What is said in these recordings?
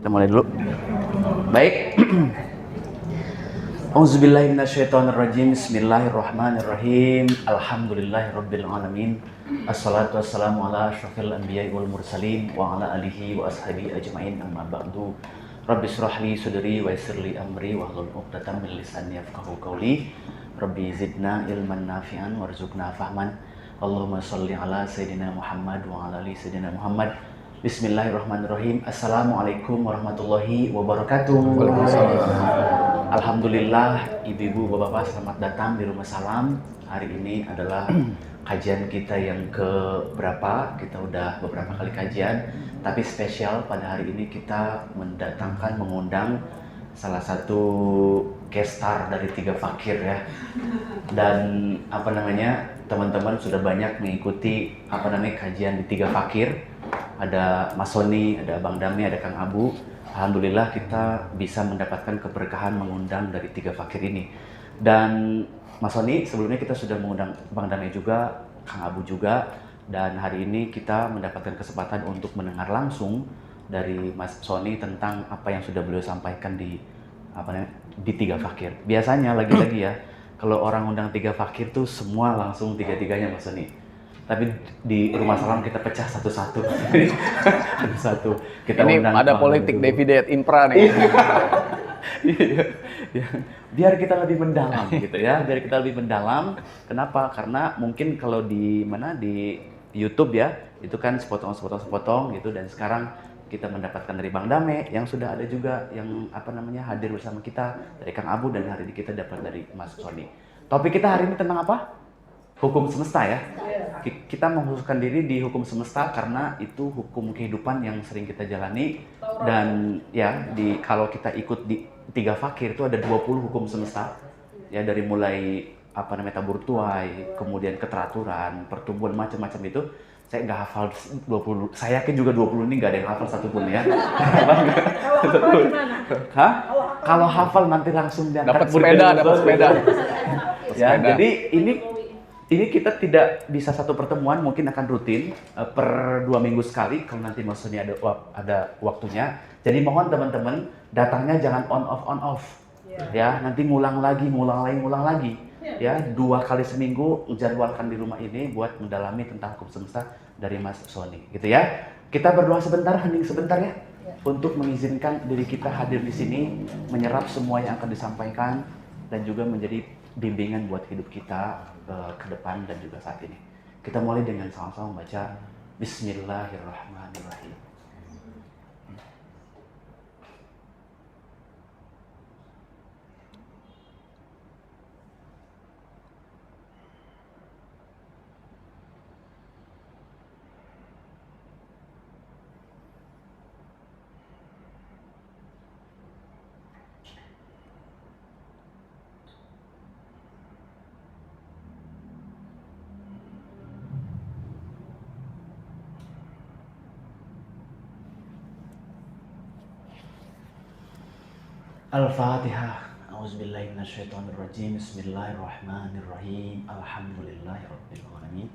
Kita mulai dulu. Baik. Auzubillahiminasyaitonirrajim. Bismillahirrahmanirrahim. Alhamdulillahirabbil alamin. Assalatu wassalamu ala asyrafil anbiya'i wal mursalin wa ala alihi wa ashabihi ajmain. Amma ba'du. Rabbi shrah li sadri wa yassir li amri wa hlul 'uqdatam min lisani yafqahu qawli. Rabbi zidna ilman nafi'an warzuqna fahman. Allahumma shalli ala sayyidina Muhammad wa ala ali sayyidina Muhammad. Bismillahirrahmanirrahim. Assalamualaikum warahmatullahi wabarakatuh. Alhamdulillah, ibu-ibu, bapak-bapak, selamat datang di Rumah Salam. Hari ini adalah kajian kita yang ke berapa? Kita udah beberapa kali kajian, tapi spesial pada hari ini kita mengundang salah satu guest star dari Tiga Fakir ya. Dan teman-teman sudah banyak mengikuti kajian di Tiga Fakir. Ada Mas Sony, ada Bang Dami, ada Kang Abu. Alhamdulillah kita bisa mendapatkan keberkahan mengundang dari Tiga Fakir ini. Dan Mas Sony, sebelumnya kita sudah mengundang Bang Dami juga, Kang Abu juga. Dan hari ini kita mendapatkan kesempatan untuk mendengar langsung dari Mas Sony tentang apa yang sudah beliau sampaikan di Tiga Fakir. Biasanya lagi-lagi ya, kalau orang undang Tiga Fakir tuh semua langsung tiga-tiganya Mas Sony. Tapi di Rumah Salam kita pecah satu-satu. Satu-satu. Kita ini undang ada politik David Impra nih. Iya. Biar kita lebih mendalam gitu ya. Biar kita lebih mendalam. Kenapa? Karena mungkin kalau di YouTube ya, itu kan sepotong gitu, dan sekarang kita mendapatkan dari Bang Dame yang sudah ada juga yang hadir bersama kita, dari Kang Abu, dan hari ini kita dapat dari Mas Sony. Topik kita hari ini tentang apa? Hukum semesta ya. Kita mengkhususkan diri di hukum semesta karena itu hukum kehidupan yang sering kita jalani. Dan ya, kalau kita ikut di Tiga Fakir itu ada 20 hukum semesta. Ya, dari mulai tabur tuai, kemudian keteraturan, pertumbuhan, macam-macam itu. Saya nggak hafal 20. Saya yakin juga 20 ini nggak ada yang hafal satupun ya. Hah? Kalau hafal nanti langsung dapat sepeda. Ya, jadi ini kita tidak bisa satu pertemuan, mungkin akan rutin per 2 minggu sekali kalau nanti Mas Sony ada waktunya. Jadi mohon teman-teman datangnya jangan on off. Ya, nanti ngulang lagi. Ya, 2 kali seminggu jadwalkan di rumah ini buat mendalami tentang hukum semesta dari Mas Sony, gitu ya. Kita berdoa sebentar, hening sebentar ya, untuk mengizinkan diri kita hadir di sini, menyerap semua yang akan disampaikan dan juga menjadi bimbingan buat hidup kita ke depan dan juga saat ini. Kita mulai dengan sama-sama membaca Bismillahirrahmanirrahim. Al-Fatihah. A'udzubillahi minasyaitonirrajim. Bismillahirrahmanirrahim. Alhamdulillahirabbil alamin.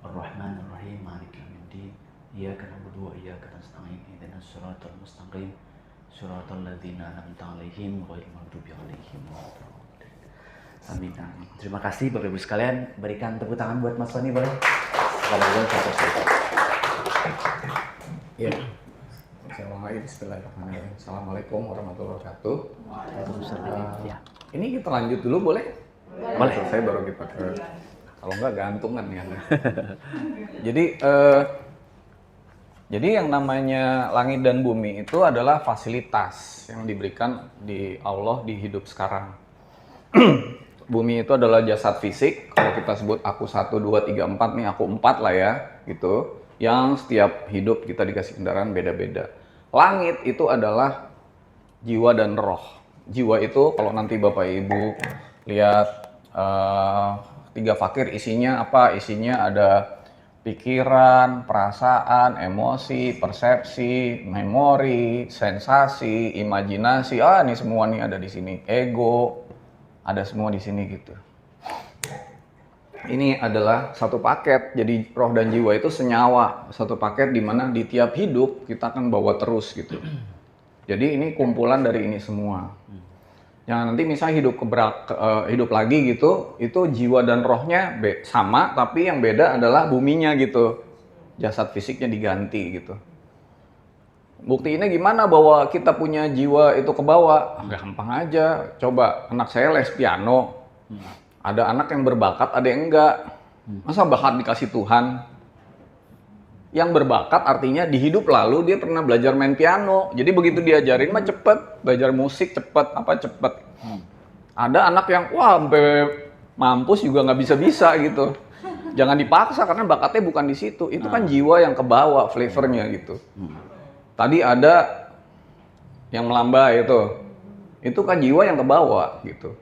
Arrahmanirrahim. Maliki yaumiddin. Iyyaka na'budu wa iyyaka nasta'in. Ihdinas siratal mustaqim. Siratal ladzina an'amta 'alaihim ghairil maghdubi 'alaihim waladdallin. Amin. Terima kasih Bapak Ibu sekalian. Berikan tepuk tangan buat Mas Sony boleh? Ya. Bismillahirrahmanirrahim. Assalamualaikum warahmatullahi wabarakatuh. Ya. Ini kita lanjut dulu boleh? Boleh. Selesai baru kita kalau enggak gantungan ya. Jadi yang namanya langit dan bumi itu adalah fasilitas yang diberikan di Allah di hidup sekarang. Bumi itu adalah jasad fisik. Kalau kita sebut aku 1, 2, 3, 4 nih, aku 4 lah ya gitu. Yang setiap hidup kita dikasih kendaraan beda-beda. Langit itu adalah jiwa dan roh. Jiwa itu kalau nanti Bapak Ibu lihat Tiga Fakir isinya apa? Isinya ada pikiran, perasaan, emosi, persepsi, memori, sensasi, imajinasi. Ini semua nih ada di sini. Ego, ada semua di sini gitu. Ini adalah satu paket, jadi roh dan jiwa itu senyawa, satu paket di mana di tiap hidup kita akan bawa terus gitu. Jadi ini kumpulan dari ini semua. Yang nanti misalnya hidup lagi gitu, itu jiwa dan rohnya sama, tapi yang beda adalah buminya gitu. Jasad fisiknya diganti gitu. Buktinya gimana bahwa kita punya jiwa itu ke bawah? Gampang aja. Coba anak saya les piano. Ada anak yang berbakat, ada yang enggak. Masa bakat dikasih Tuhan? Yang berbakat artinya di hidup lalu dia pernah belajar main piano. Jadi begitu diajarin mah cepet, belajar musik cepet, cepet. Ada anak yang wah sampai mampus juga nggak bisa-bisa gitu. Jangan dipaksa karena bakatnya bukan di situ. Itu kan jiwa yang kebawa flavornya gitu. Tadi ada yang melambai itu kan jiwa yang kebawa gitu.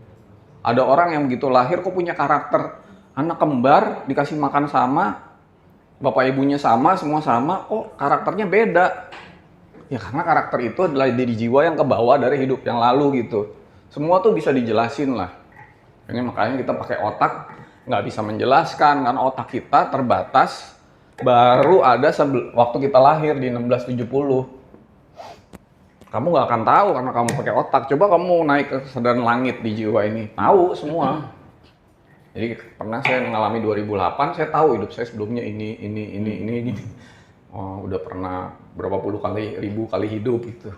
Ada orang yang begitu lahir kok punya karakter anak kembar dikasih makan sama. Bapak ibunya sama, semua sama, kok karakternya beda? Ya karena karakter itu adalah dari jiwa yang kebawa dari hidup yang lalu gitu. Semua tuh bisa dijelasin lah. Ini makanya kita pakai otak, nggak bisa menjelaskan, karena otak kita terbatas. Baru ada waktu kita lahir di 1670. Kamu nggak akan tahu karena kamu pakai otak. Coba kamu naik ke kesadaran langit di jiwa ini, tahu semua. Jadi pernah saya mengalami 2008, saya tahu hidup saya sebelumnya ini. Oh, udah pernah berapa puluh kali, ribu kali hidup gitu.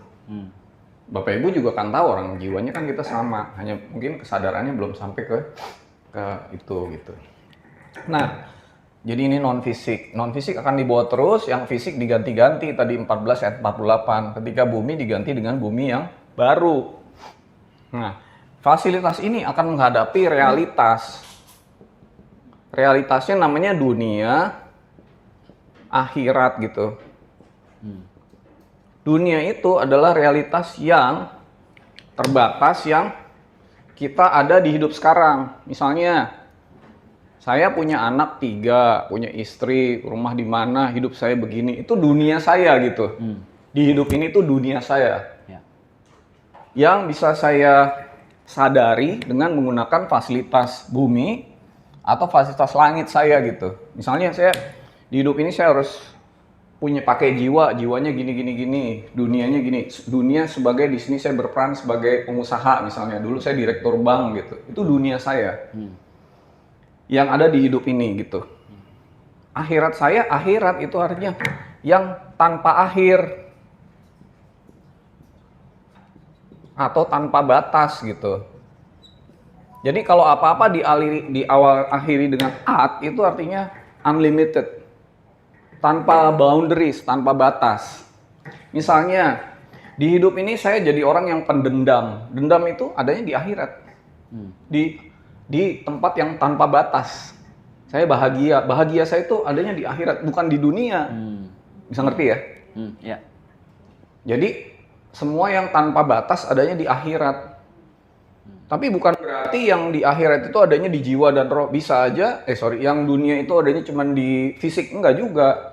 Bapak Ibu juga kan tahu orang jiwanya kan kita sama, hanya mungkin kesadarannya belum sampai ke itu gitu. Nah, jadi ini non fisik. Non fisik akan dibawa terus, yang fisik diganti-ganti tadi 14 ayat 48. Ketika bumi diganti dengan bumi yang baru. Nah, fasilitas ini akan menghadapi realitas. Realitasnya namanya dunia akhirat gitu. Dunia itu adalah realitas yang terbatas yang kita ada di hidup sekarang. Misalnya, saya punya anak 3, punya istri, rumah di mana, hidup saya begini. Itu dunia saya gitu. Di hidup ini tuh dunia saya. Yang bisa saya sadari dengan menggunakan fasilitas bumi atau fasilitas langit saya gitu. Misalnya saya di hidup ini saya harus punya pakai jiwanya gini, dunianya gini. Dunia sebagai di sini saya berperan sebagai pengusaha misalnya. Dulu saya direktur bank gitu. Itu dunia saya. Yang ada di hidup ini gitu. Akhirat saya, akhirat itu artinya yang tanpa akhir atau tanpa batas gitu. Jadi kalau apa-apa akhiri dengan at itu artinya unlimited, tanpa boundaries, tanpa batas. Misalnya di hidup ini saya jadi orang yang pendendam. Dendam itu adanya di akhirat, di tempat yang tanpa batas. Saya bahagia saya itu adanya di akhirat, bukan di dunia. Bisa ngerti ya? Ya. Jadi semua yang tanpa batas adanya di akhirat. Tapi bukan berarti yang di akhirat itu adanya di jiwa dan roh. Bisa aja, yang dunia itu adanya cuma di fisik. Enggak juga.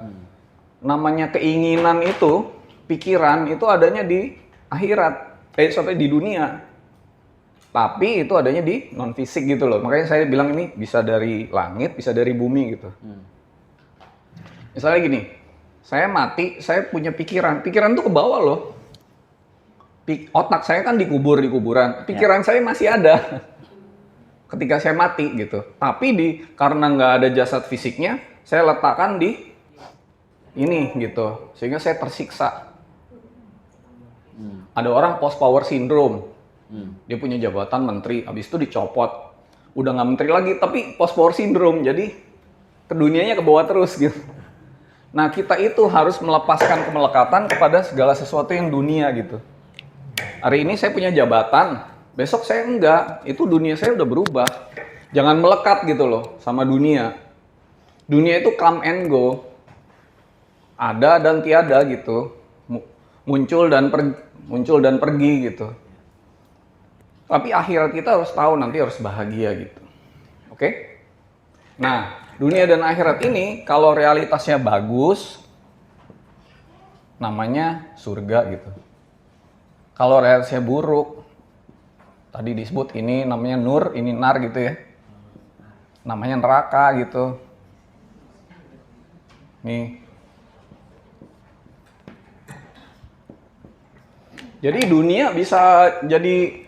Namanya keinginan itu, pikiran itu adanya di akhirat. Sampai di dunia. Tapi itu adanya di non fisik gitu loh. Makanya saya bilang ini bisa dari langit, bisa dari bumi gitu. Misalnya gini, saya mati, saya punya pikiran. Pikiran tuh ke bawah loh. Otak saya kan dikubur di kuburan, pikiran saya masih ada ketika saya mati gitu. Tapi karena nggak ada jasad fisiknya, saya letakkan di ini gitu, sehingga saya tersiksa. Ada orang post power syndrome, dia punya jabatan menteri, habis itu dicopot, udah nggak menteri lagi, tapi post power syndrome, jadi ke dunianya ke bawah terus gitu. Nah kita itu harus melepaskan kemelekatan kepada segala sesuatu yang dunia gitu. Hari ini saya punya jabatan, besok saya enggak. Itu dunia saya udah berubah. Jangan melekat gitu loh sama dunia. Dunia itu come and go. Ada dan tiada gitu. Muncul dan pergi gitu. Tapi akhirat kita harus tahu nanti harus bahagia gitu. Oke? Nah, dunia dan akhirat ini kalau realitasnya bagus, namanya surga gitu. Kalau realitasnya buruk, tadi disebut ini namanya nur, ini nar gitu ya. Namanya neraka gitu. Nih. Jadi dunia bisa jadi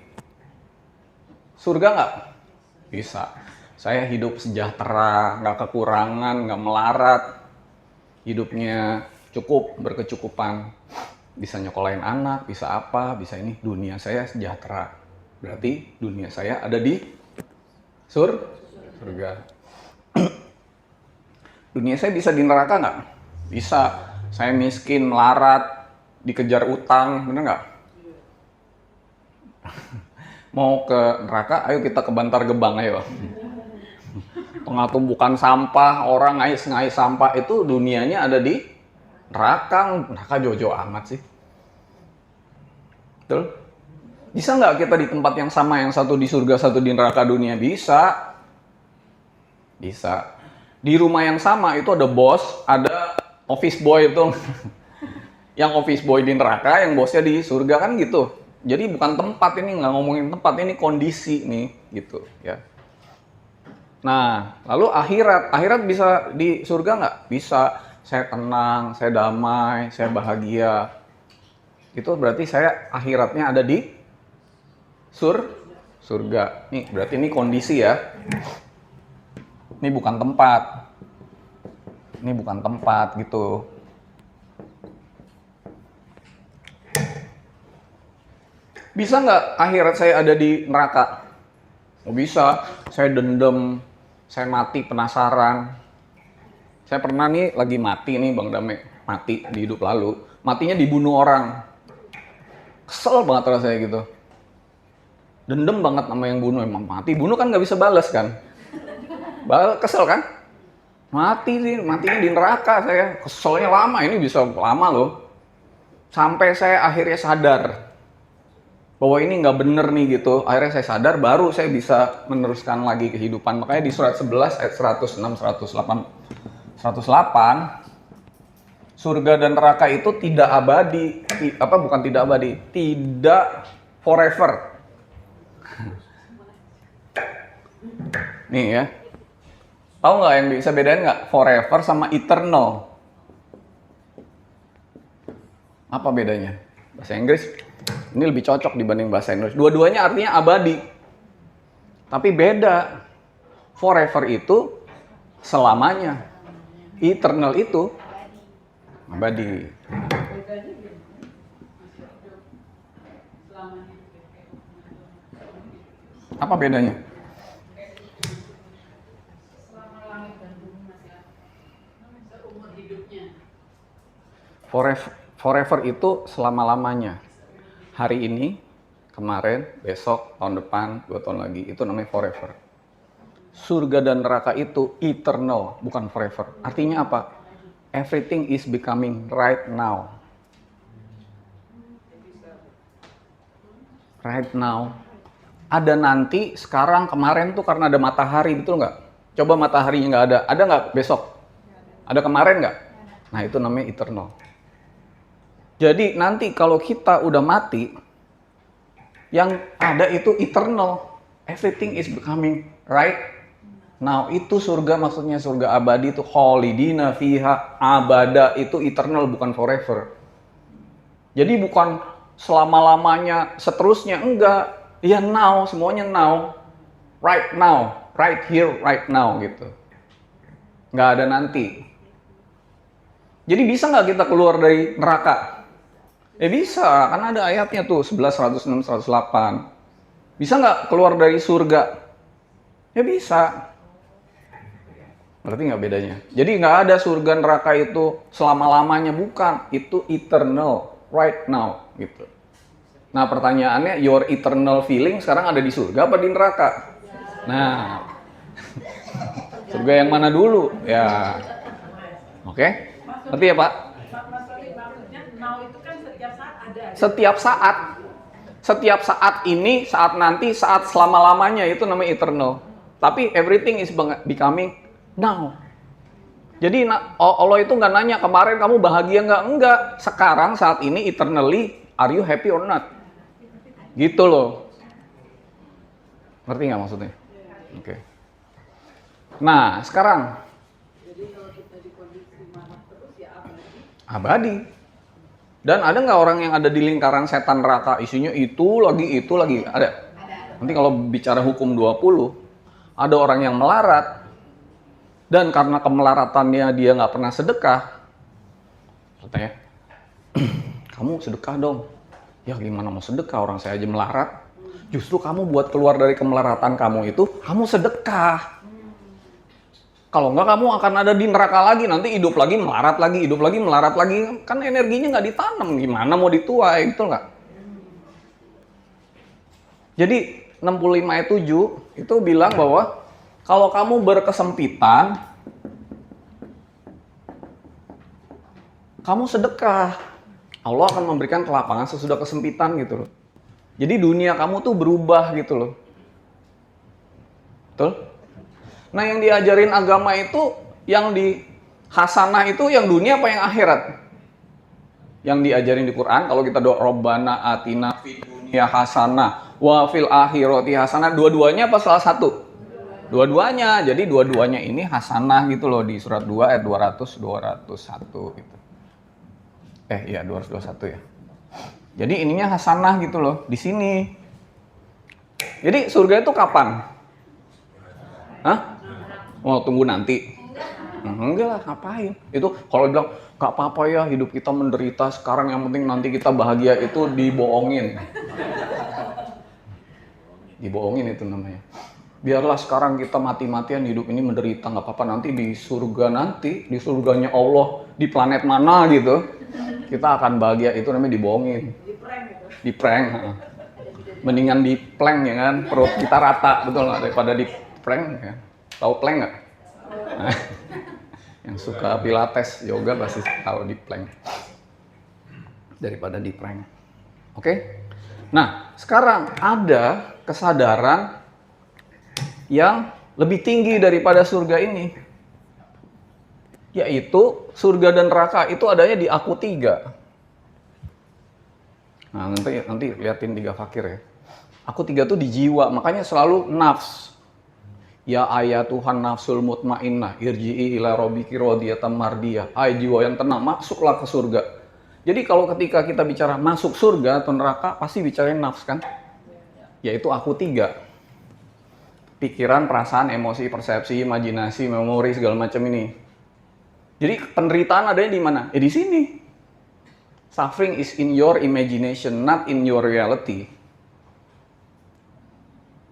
surga nggak? Bisa. Saya hidup sejahtera, nggak kekurangan, nggak melarat. Hidupnya cukup, berkecukupan. Bisa nyekolahin anak, bisa apa, bisa ini. Dunia saya sejahtera. Berarti dunia saya ada di surga. Dunia saya bisa di neraka nggak? Bisa. Saya miskin, melarat, dikejar utang, bener nggak? Mau ke neraka, ayo kita ke Bantar Gebang, ayo. Tengah tumpukan sampah, orang ngais-ngais sampah, itu dunianya ada di neraka. Neraka jauh-jauh amat sih. Betul? Bisa nggak kita di tempat yang sama, yang satu di surga, satu di neraka dunia? Bisa. Bisa. Di rumah yang sama itu ada bos, ada office boy itu. Yang office boy di neraka, yang bosnya di surga, kan gitu. Jadi bukan tempat ini, nggak ngomongin tempat, ini kondisi nih, gitu ya. Nah, lalu akhirat bisa di surga nggak? Bisa. Saya tenang, saya damai, saya bahagia. Itu berarti saya akhiratnya ada di surga. Nih, berarti ini kondisi ya. Ini bukan tempat. Ini bukan tempat gitu. Bisa nggak akhirat saya ada di neraka? Oh, bisa. Saya dendam, saya mati penasaran. Saya pernah nih lagi mati nih Bang Dame, mati di hidup lalu. Matinya dibunuh orang. Kesel banget rasanya gitu. Dendam banget sama yang bunuh, emang mati. Bunuh kan nggak bisa balas kan? Kesel kan? Mati sih, matinya di neraka saya. Keselnya lama, ini bisa lama loh. Sampai saya akhirnya sadar bahwa ini nggak bener nih gitu. Akhirnya saya sadar, baru saya bisa meneruskan lagi kehidupan. Makanya di surat 11 ayat 106, 108, surga dan neraka itu tidak abadi. Bukan tidak abadi, tidak forever. Nih ya. Tahu nggak yang bisa bedain nggak? Forever sama eternal. Apa bedanya? Bahasa Inggris ini lebih cocok dibanding bahasa Indonesia. Dua-duanya artinya abadi. Tapi beda. Forever itu selamanya. Eternal itu abadi. Apa bedanya? Forever itu selama-lamanya. Hari ini, kemarin, besok, tahun depan, 2 tahun lagi. Itu namanya forever. Surga dan neraka itu eternal, bukan forever. Artinya apa? Everything is becoming right now. Right now. Ada nanti, sekarang, kemarin tuh karena ada matahari, betul nggak? Coba mataharinya nggak ada. Ada nggak besok? Ada kemarin nggak? Nah, itu namanya eternal. Jadi nanti kalau kita udah mati, yang ada itu eternal. Everything is becoming right now. Itu surga, maksudnya surga abadi itu kholidina fiha abada, itu eternal, bukan forever. Jadi bukan selama-lamanya, seterusnya, enggak. Ya now, semuanya now. Right now, right here, right now gitu. Nggak ada nanti. Jadi bisa nggak kita keluar dari neraka? Bisa, kan ada ayatnya tuh, 11, 106, 108. Bisa nggak keluar dari surga? Ya bisa. Ngerti nggak bedanya? Jadi nggak ada surga neraka itu selama-lamanya, bukan. Itu eternal, right now, gitu. Nah pertanyaannya, your eternal feeling sekarang ada di surga apa di neraka? Nah, surga yang mana dulu? Ya, oke? Ngerti ya Pak? Setiap saat ini, saat nanti, saat selama-lamanya, itu namanya eternal. Tapi everything is becoming now. Jadi Allah itu nggak nanya kemarin kamu bahagia nggak? Enggak. Sekarang saat ini eternally, are you happy or not? Gitu loh. Ngerti nggak maksudnya? Oke. Nah sekarang. Jadi kalau kita di kondisi mana terus ya abadi. Dan ada nggak orang yang ada di lingkaran setan neraka isinya itu lagi? Ada. Nanti kalau bicara hukum 20, ada orang yang melarat dan karena kemelaratannya dia nggak pernah sedekah. Katanya, kamu sedekah dong. Ya gimana mau sedekah, orang saya aja melarat. Justru kamu buat keluar dari kemelaratan kamu itu, kamu sedekah. Kalau enggak kamu akan ada di neraka lagi, nanti hidup lagi melarat lagi. Kan energinya nggak ditanam, gimana mau dituai gitu nggak? Jadi 65 ayat 7 itu bilang bahwa kalau kamu berkesempitan, kamu sedekah. Allah akan memberikan kelapangan sesudah kesempitan gitu loh. Jadi dunia kamu tuh berubah gitu loh. Betul? Nah yang diajarin agama itu, yang di hasanah itu yang dunia apa yang akhirat? Yang diajarin di Quran, kalau kita doa Robbana atina fid dunya hasanah wa fil akhirati hasanah, dua-duanya apa salah satu? Dua-duanya. Jadi dua-duanya ini hasanah gitu loh di surat 2 ayat 201 gitu. Iya 221 ya. Jadi ininya hasanah gitu loh di sini. Jadi surga itu kapan? Hah? Mau tunggu nanti? Enggak lah, ngapain? Itu kalau bilang, gak apa-apa ya hidup kita menderita sekarang, yang penting nanti kita bahagia, itu dibohongin. Dibohongin itu namanya. Biarlah sekarang kita mati-matian hidup ini menderita, gak apa-apa, nanti di surga nanti, di surganya Allah, di planet mana gitu, kita akan bahagia, itu namanya dibohongin. Di prank. Mendingan di plank ya kan, perut kita rata, betul nggak, daripada di prank ya. Tahu plank nggak? Nah, yang suka pilates, yoga pasti tahu di plank daripada di prank. Oke? Nah, sekarang ada kesadaran yang lebih tinggi daripada surga ini, yaitu surga dan neraka itu adanya di aku 3. Nah, nanti liatin 3 fakir ya. Aku 3 tuh di jiwa, makanya selalu nafs. Ya ayat Tuhan nafsul mutmainnah, irji'i ila rabbiki radiyatan mardiyah. Hai jiwa yang tenang, masuklah ke surga. Jadi kalau ketika kita bicara masuk surga atau neraka, pasti bicarain nafs kan? Yaitu aku 3. Pikiran, perasaan, emosi, persepsi, imajinasi, memori, segala macam ini. Jadi penderitaan adanya di mana? Di sini. Suffering is in your imagination, not in your reality.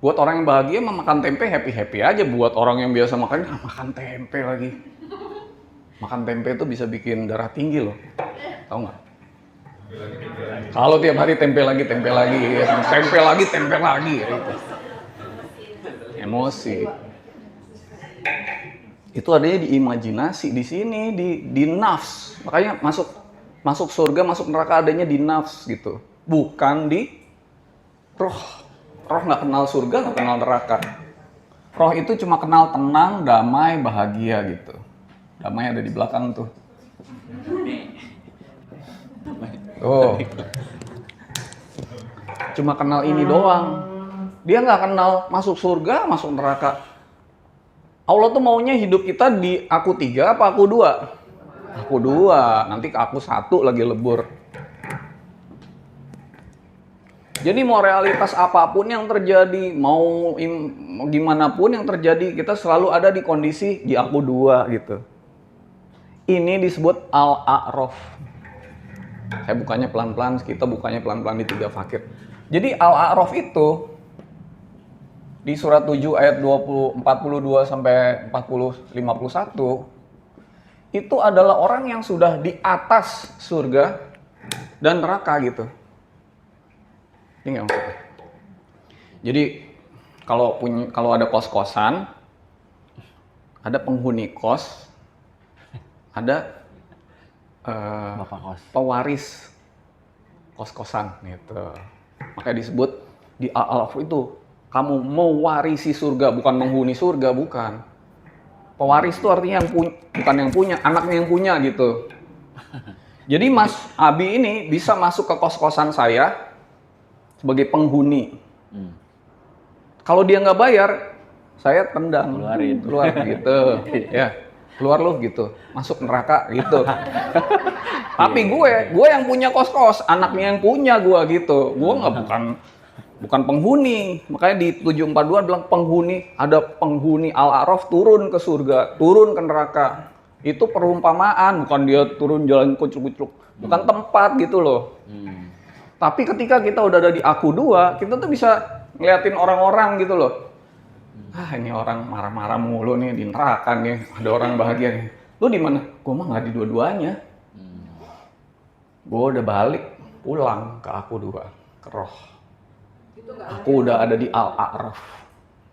Buat orang yang bahagia makan tempe happy-happy aja. Buat orang yang biasa makan tempe lagi. Makan tempe itu bisa bikin darah tinggi loh. Tahu nggak? Kalau tiap hari tempe lagi. Tempe lagi. Gitu. Emosi. Itu adanya di imajinasi, di sini, di nafs. Makanya masuk surga, masuk neraka adanya di nafs gitu. Bukan di roh. Roh nggak kenal surga, nggak kenal neraka. Roh itu cuma kenal tenang, damai, bahagia gitu. Damai ada di belakang tuh. Oh. Cuma kenal ini doang. Dia nggak kenal masuk surga, masuk neraka. Allah tuh maunya hidup kita di aku 3 apa aku 2? Aku 2. Nanti ke aku 1 lagi lebur. Jadi mau realitas apapun yang terjadi, mau gimana pun yang terjadi, kita selalu ada di kondisi di aku 2 gitu. Ini disebut Al-A'raf. Saya bukanya pelan-pelan, kita bukanya pelan-pelan di 3 fakir. Jadi Al-A'raf itu di surat 7 ayat 42 sampai 51 itu adalah orang yang sudah di atas surga dan neraka gitu. Ini nggak maksudnya. Jadi kalau ada kos-kosan, ada penghuni kos, ada Bapak kos, pewaris kos-kosan gitu. Makanya disebut di Al-Alaf itu kamu mewarisi surga, bukan menghuni surga, bukan. Pewaris itu artinya bukan yang punya, anaknya yang punya gitu. Jadi Mas Abi ini bisa masuk ke kos-kosan saya sebagai penghuni. Kalau dia nggak bayar, saya tendang, keluar gitu, ya. keluar lu gitu, masuk neraka gitu. Tapi gue yang punya kos-kos, anaknya yang punya gue gitu. Gue nggak bukan penghuni. Makanya di 742 bilang penghuni, ada penghuni Al-A'raf turun ke surga, turun ke neraka. Itu perumpamaan, bukan dia turun jalan kucluk-kucluk, bukan tempat gitu loh. Tapi ketika kita udah ada di Aku 2, kita tuh bisa ngeliatin orang-orang gitu loh. Ini orang marah-marah mulu nih di neraka nih, ada orang bahagia nih. Lu di mana? Gue mah nggak di dua-duanya. Gue udah balik pulang ke Aku 2, ke roh. Aku udah ada di Al-A'raf.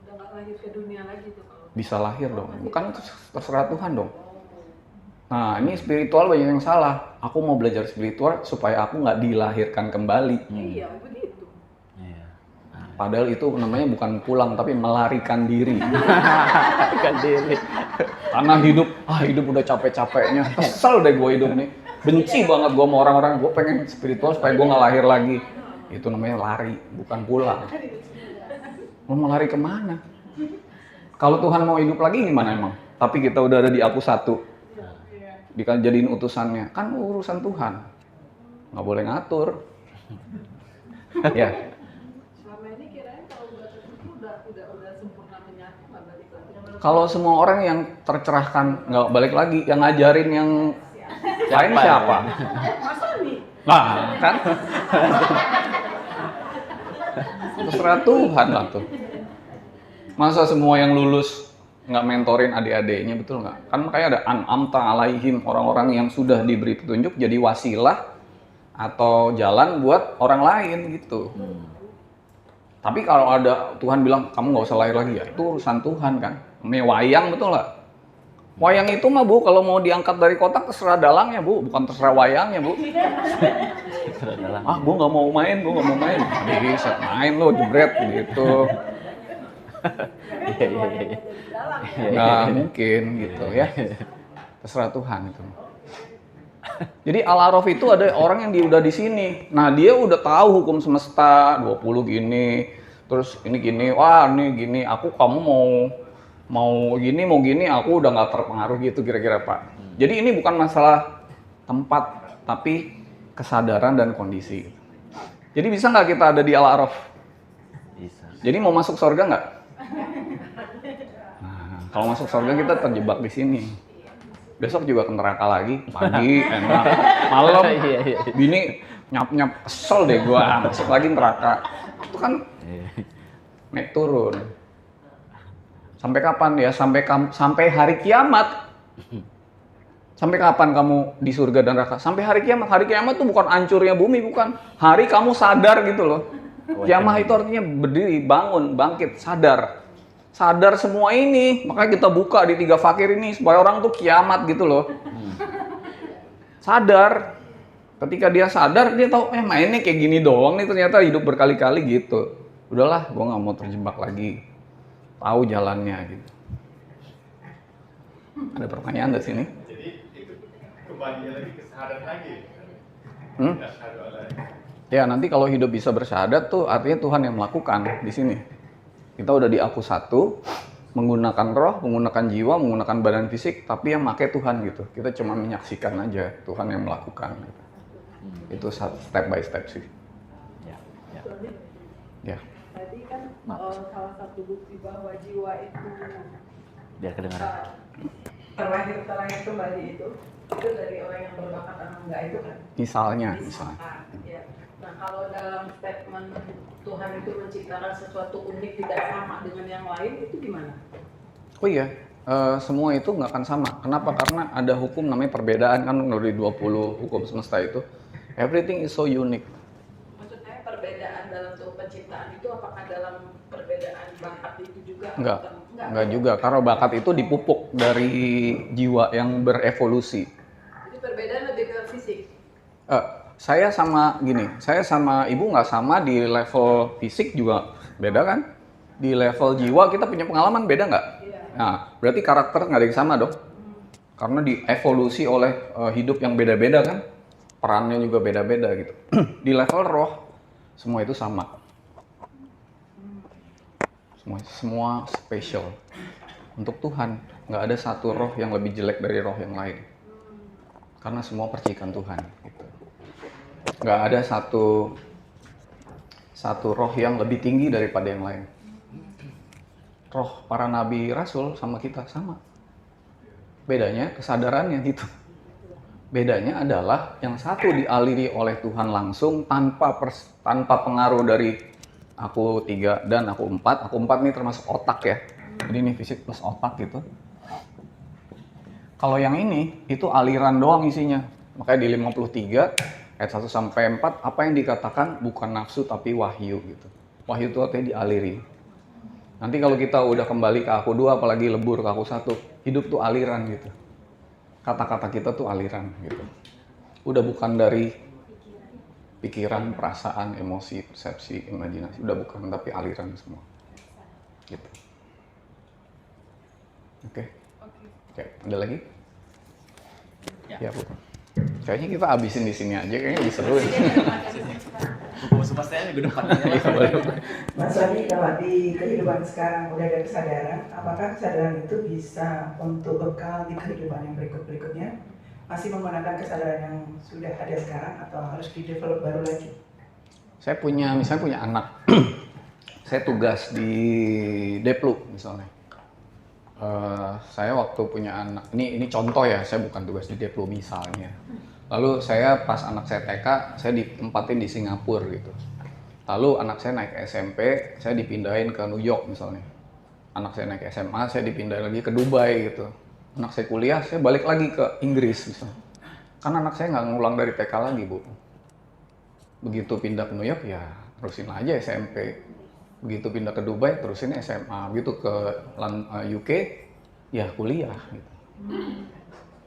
Udah nggak lahir ke dunia lagi tuh kalau. Bisa lahir dong, bukan terserah Tuhan dong. Nah ini spiritual banyak yang salah. Aku mau belajar spiritual supaya aku nggak dilahirkan kembali. Iya begitu. Padahal itu namanya bukan pulang, tapi melarikan diri. Melarikan diri. Karena hidup udah capek-capeknya. Kesel deh gue hidup nih. Benci banget gue sama orang-orang. Gue pengen spiritual supaya gue nggak lahir lagi. Itu namanya lari, bukan pulang. Mau lari kemana? Kalau Tuhan mau hidup lagi gimana emang? Tapi kita udah ada di Aku 1. Dijadiin utusannya. Kan urusan Tuhan. Nggak boleh ngatur. Ya. Kalau semua orang yang tercerahkan nggak balik lagi, yang ngajarin yang lain siapa? Nah, kan? Terserah Tuhan lah tuh. Masa semua yang lulus nggak mentorin adik-adiknya, betul nggak? Kan makanya ada an'amta alaihim, orang-orang yang sudah diberi petunjuk jadi wasilah atau jalan buat orang lain gitu. Tapi kalau ada Tuhan bilang kamu nggak usah lahir lagi, ya itu urusan Tuhan kan. Wayang betul nggak? Wayang itu mah Bu, kalau mau diangkat dari kotak terserah dalangnya Bu, bukan terserah wayangnya Bu. Terserah dalang. Gue nggak mau main. Bisa main lo jebret gitu. Iya. Nggak mungkin gitu ya. Terserah Tuhan itu. Jadi Al-A'raf itu ada orang yang udah di sini. Nah dia udah tahu hukum semesta 20 gini, terus ini gini, wah ini gini. Kamu mau gini, aku udah nggak terpengaruh gitu kira-kira Pak. Jadi ini bukan masalah tempat, tapi kesadaran dan kondisi. Jadi bisa nggak kita ada di Al-A'raf? Bisa. Jadi mau masuk surga nggak? Nah, kalau masuk surga kita terjebak di sini. Besok juga ke neraka lagi, pagi, enak, malam, bini nyap-nyap, kesel deh gua, masuk lagi neraka. Itu kan naik turun. Sampai kapan ya? Sampai hari kiamat. Sampai kapan kamu di surga dan neraka? Sampai hari kiamat. Hari kiamat tuh bukan hancurnya bumi, bukan. Hari kamu sadar gitu loh. Kiamat itu artinya berdiri, bangun, bangkit, sadar. Sadar semua ini, makanya kita buka di 3 fakir ini supaya orang tuh kiamat gitu loh. Sadar. Ketika dia sadar, dia tahu mainnya kayak gini doang nih, ternyata hidup berkali-kali gitu. Udahlah, gue nggak mau terjebak lagi. Tahu jalannya gitu. Ada pertanyaan di sini? Jadi itu kembalinya lagi ke syahadat lagi. Ya nanti kalau hidup bisa bersyahadat tuh artinya Tuhan yang melakukan di sini. Kita udah di Aku 1, menggunakan roh, menggunakan jiwa, menggunakan badan fisik, tapi yang pakai Tuhan gitu. Kita cuma menyaksikan aja Tuhan yang melakukan. Gitu. Itu step by step sih. Ya. Tadi kan salah satu bukti bahwa jiwa itu Biar kedengaran. terlahir kembali itu dari orang yang berbakat atau enggak itu kan? Misalnya. Ya. Nah kalau dalam statement Tuhan itu menciptakan sesuatu unik tidak sama dengan yang lain itu gimana? Oh iya, semua itu nggak akan sama. Kenapa? Karena ada hukum namanya perbedaan kan dari 20 hukum semesta itu. Everything is so unique. Maksud saya perbedaan dalam tuh penciptaan itu apakah dalam perbedaan bakat itu juga? Enggak juga. Karena bakat itu dipupuk dari jiwa yang berevolusi. Jadi perbedaan lebih ke fisik? Saya sama ibu nggak sama di level fisik juga beda kan? Di level jiwa kita punya pengalaman beda nggak? Iya. Nah, berarti karakter nggak ada yang sama dong? Karena dievolusi oleh hidup yang beda-beda kan? Perannya juga beda-beda gitu. Di level roh, semua itu sama. Semua spesial. untuk Tuhan. Nggak ada satu roh yang lebih jelek dari roh yang lain. Karena semua percikan Tuhan. Gitu. Nggak ada satu roh yang lebih tinggi daripada yang lain. Roh para nabi rasul sama kita sama. Bedanya kesadarannya gitu. Bedanya adalah yang satu dialiri oleh Tuhan langsung tanpa pengaruh dari aku 3 dan aku 4. Aku 4 ini termasuk otak ya. Jadi ini fisik plus otak gitu. Kalau yang ini itu aliran doang isinya. Makanya di 53 ayat 1 sampai 4 apa yang dikatakan bukan nafsu tapi wahyu gitu. Wahyu itu artinya dialiri. Nanti kalau kita udah kembali ke aku 2 apalagi lebur ke aku 1, hidup tuh aliran gitu. Kata-kata kita tuh aliran gitu. Udah bukan dari pikiran, perasaan, emosi, persepsi, imajinasi, udah bukan, tapi aliran semua. Gitu. Oke. Oke, ada lagi? Ya, Bu. Kayaknya kita habisin di sini aja, kayaknya lebih seru. Buku supasnya minggu depan. Mas Wadi, kalau di kehidupan sekarang udah ada kesadaran, apakah kesadaran itu bisa untuk bekal di kehidupan yang berikut-berikutnya? Masih menggunakan kesadaran yang sudah ada sekarang atau harus di-develop baru lagi? Saya misalnya punya anak. Saya tugas di Deplu misalnya. Saya waktu punya anak, ini contoh ya, saya bukan tugas di Deplu misalnya. Lalu saya pas anak saya TK, saya ditempatin di Singapura gitu. Lalu anak saya naik SMP, saya dipindahin ke New York misalnya. Anak saya naik SMA, saya dipindahin lagi ke Dubai gitu. Anak saya kuliah, saya balik lagi ke Inggris misalnya. Karena anak saya nggak ngulang dari TK lagi, Bu. Begitu pindah ke New York, ya terusin aja SMP. Begitu pindah ke Dubai, terusin SMA. Begitu ke UK, ya kuliah gitu.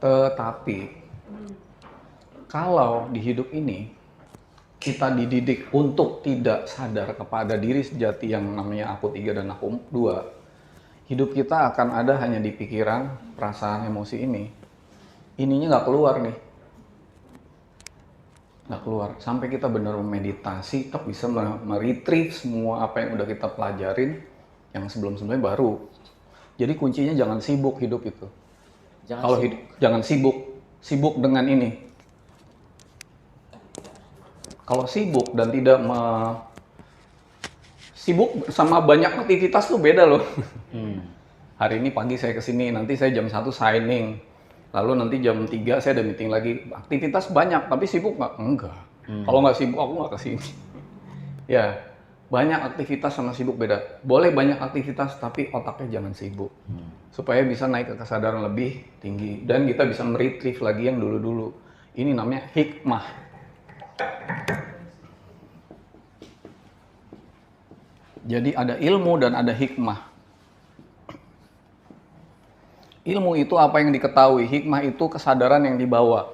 Tetapi kalau di hidup ini kita dididik untuk tidak sadar kepada diri sejati yang namanya aku 3 dan aku 2, hidup kita akan ada hanya di pikiran, perasaan, emosi ini. Ininya nggak keluar nih. Nggak keluar. Sampai kita benar memeditasi, kita bisa meretrieve semua apa yang udah kita pelajarin yang sebelum-sebelumnya baru. Jadi kuncinya jangan sibuk hidup itu. Jangan sibuk dengan ini. Kalau sibuk dan tidak sibuk sama banyak aktivitas tuh beda loh. Hari ini pagi saya kesini, nanti saya jam 1 signing. Lalu nanti jam 3 saya ada meeting lagi. Aktivitas banyak, tapi sibuk nggak? Enggak. Kalau nggak sibuk aku nggak kesini. Ya, banyak aktivitas sama sibuk beda. Boleh banyak aktivitas, tapi otaknya jangan sibuk. Supaya bisa naik ke kesadaran lebih tinggi. Dan kita bisa meretrieve lagi yang dulu-dulu. Ini namanya hikmah. Jadi ada ilmu dan ada hikmah. Ilmu itu apa yang diketahui, hikmah itu kesadaran yang dibawa.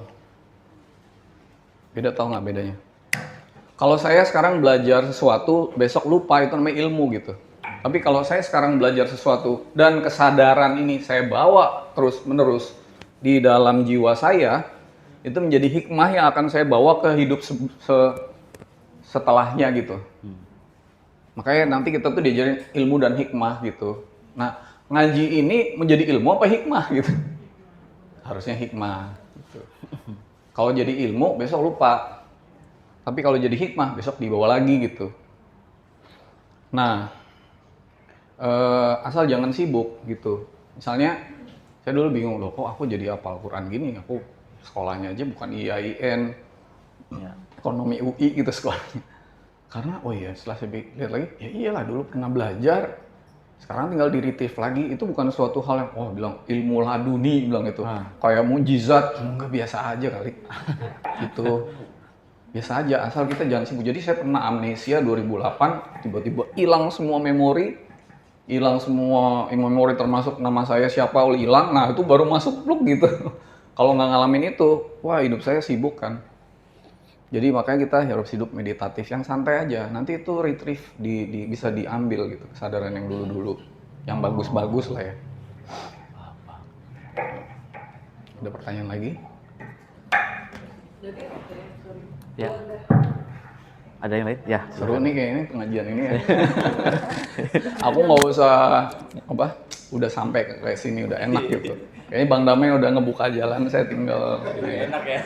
Beda, tahu nggak bedanya? Kalau saya sekarang belajar sesuatu, besok lupa, itu namanya ilmu gitu. Tapi kalau saya sekarang belajar sesuatu dan kesadaran ini saya bawa terus-menerus di dalam jiwa saya, itu menjadi hikmah yang akan saya bawa ke hidup setelahnya gitu. Makanya nanti kita tuh diajarin ilmu dan hikmah gitu. Nah, ngaji ini menjadi ilmu apa hikmah gitu? Harusnya hikmah gitu. Kalau jadi ilmu besok lupa. Tapi kalau jadi hikmah besok dibawa lagi gitu. Nah, asal jangan sibuk gitu. Misalnya saya dulu bingung loh, kok aku jadi hafal Quran gini? Aku sekolahnya aja bukan IAIN, ekonomi UI gitu sekolahnya. Karena oh iya setelah saya lihat lagi, ya iyalah dulu pernah belajar. Sekarang tinggal di-retrieve lagi, itu bukan suatu hal yang, bilang ilmu laduni, bilang itu. Kayak mujizat, enggak biasa aja kali. Gitu. Biasa aja, asal kita jangan sibuk. Jadi saya pernah amnesia 2008, tiba-tiba hilang semua memori. Hilang semua memori termasuk nama saya siapa, hilang. Nah itu baru masuk pluk gitu. Kalau nggak ngalamin itu, wah hidup saya sibuk kan. Jadi makanya kita harus hidup meditatif yang santai aja. Nanti itu retrieve bisa diambil gitu kesadaran yang dulu-dulu, yang bagus-bagus lah ya. Ada pertanyaan lagi? Ya. Ada yang lain? Ya. Seru nih kayaknya pengajian ini ya. Aku nggak usah udah sampai ke sini, udah enak gitu. Kayaknya Bang Damai udah ngebuka jalan, saya tinggal ini. Enak ya.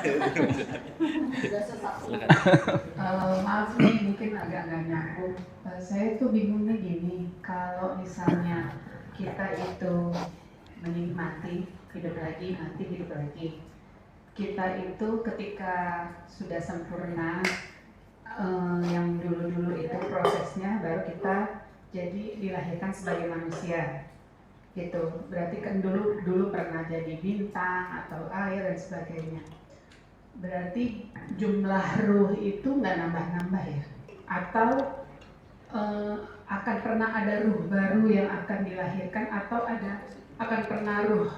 Maaf nih, mungkin agak nggak nyambung. Saya tuh bingungnya gini, kalau misalnya kita itu menikmati hidup lagi, nanti hidup lagi. Kita itu ketika sudah sempurna, yang dulu-dulu itu prosesnya, baru kita jadi dilahirkan sebagai manusia. Gitu. Berarti kan dulu pernah jadi bintang atau air dan sebagainya. Berarti jumlah ruh itu nggak nambah-nambah ya? Atau akan pernah ada ruh baru yang akan dilahirkan, atau akan pernah ruh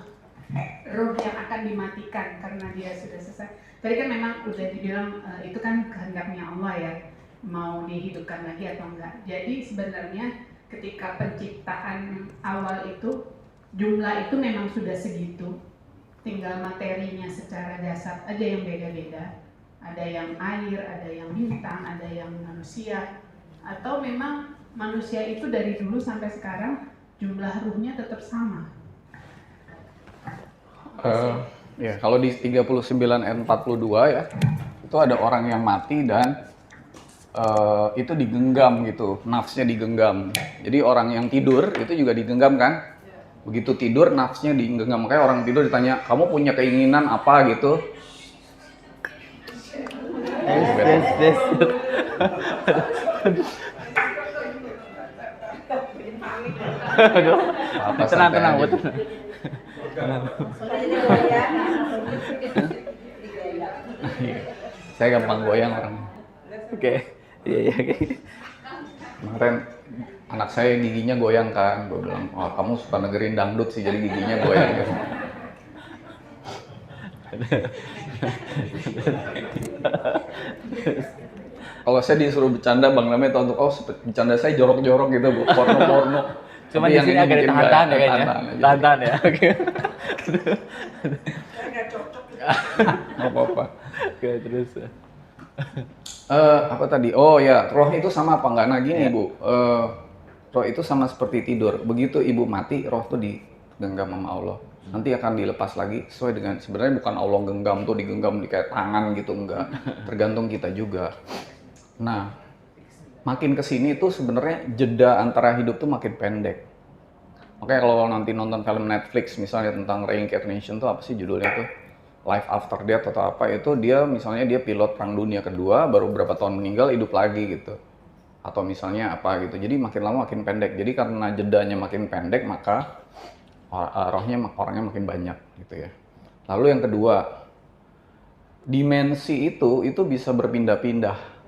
yang akan dimatikan karena dia sudah selesai. Tadi kan memang udah dibilang itu kan kehendaknya Allah ya, mau dihidupkan lagi atau enggak. Jadi sebenarnya ketika penciptaan awal itu jumlah itu memang sudah segitu, tinggal materinya secara jasad aja yang beda-beda. Ada yang air, ada yang bintang, ada yang manusia. Atau memang manusia itu dari dulu sampai sekarang jumlah ruhnya tetap sama. Ya, kalau di 39 ayat 42 ya, itu ada orang yang mati dan itu digenggam gitu, nafsnya digenggam. Jadi orang yang tidur itu juga digenggam kan? Begitu tidur nafsnya digenggam. Makanya orang tidur ditanya, kamu punya keinginan apa gitu? Des. Aduh. Tenang, betul. Saya gampang goyang orang. Oke. Iya. Kemarin anak saya giginya goyang kan, gue bilang, oh kamu suka negerin dangdut sih, jadi giginya goyang gitu. Kalau saya disuruh bercanda, Bang Damai tahu untuk, oh bercanda saya jorok-jorok gitu, Bu, porno-porno. Cuma di sini agak ditahan-tahan ya kayaknya. Tahan-tahan ya. Oke. Nggak apa-apa. Oke, terus. Apa tadi? Oh ya, roh itu sama apa enggak? Nah gini Bu, roh itu sama seperti tidur. Begitu ibu mati, roh itu digenggam sama Allah. Nanti akan dilepas lagi sesuai dengan, sebenarnya bukan Allah genggam tuh digenggam di kayak tangan gitu, enggak. Tergantung kita juga. Nah, makin kesini tuh sebenarnya jeda antara hidup tuh makin pendek. Makanya kalau nanti nonton film Netflix misalnya tentang reincarnation tuh apa sih judulnya tuh? Life After Death atau apa itu, dia misalnya dia pilot perang dunia kedua, baru berapa tahun meninggal hidup lagi gitu. Atau misalnya apa gitu. Jadi makin lama makin pendek. Jadi karena jedanya makin pendek maka orangnya makin banyak gitu ya. Lalu yang kedua, dimensi itu bisa berpindah-pindah.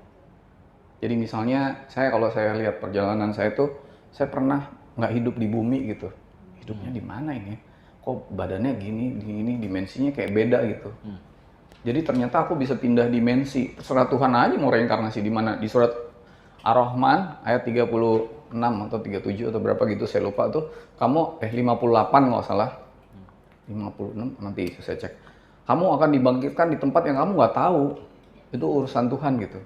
Jadi misalnya kalau saya lihat perjalanan saya tuh, saya pernah nggak hidup di bumi gitu. Hidupnya di mana ini? Kok badannya gini, dimensinya kayak beda gitu. Jadi ternyata aku bisa pindah dimensi. Terserah Tuhan aja mau reinkarnasi di mana. Di surat Ar-Rahman ayat 36 atau 37 atau berapa gitu saya lupa tuh. Kamu 58 nggak salah. 56 nanti saya cek. Kamu akan dibangkitkan di tempat yang kamu nggak tahu. Itu urusan Tuhan gitu.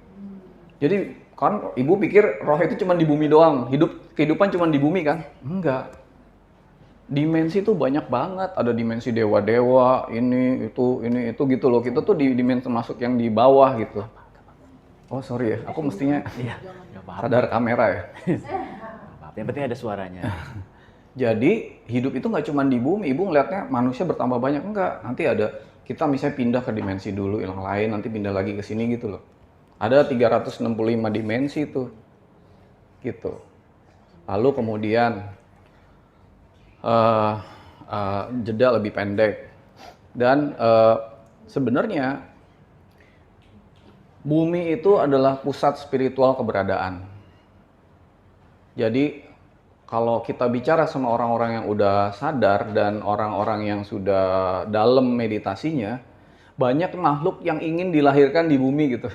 Jadi kan ibu pikir roh itu cuma di bumi doang. Kehidupan cuma di bumi kan? Enggak. Dimensi tuh banyak banget, ada dimensi dewa-dewa, ini itu gitu loh. Kita tuh di dimensi masuk yang di bawah gitu. Oh sorry ya, aku mestinya sadar kamera ya. Yang penting ada suaranya. Jadi hidup itu nggak cuma di bumi, ibu ngeliatnya manusia bertambah banyak, enggak. Nanti ada, kita misalnya pindah ke dimensi dulu yang lain, nanti pindah lagi ke sini gitu loh. Ada 365 dimensi tuh, gitu. Lalu kemudian jeda lebih pendek dan sebenarnya bumi itu adalah pusat spiritual keberadaan. Jadi kalau kita bicara sama orang-orang yang udah sadar dan orang-orang yang sudah dalam meditasinya, banyak makhluk yang ingin dilahirkan di bumi gitu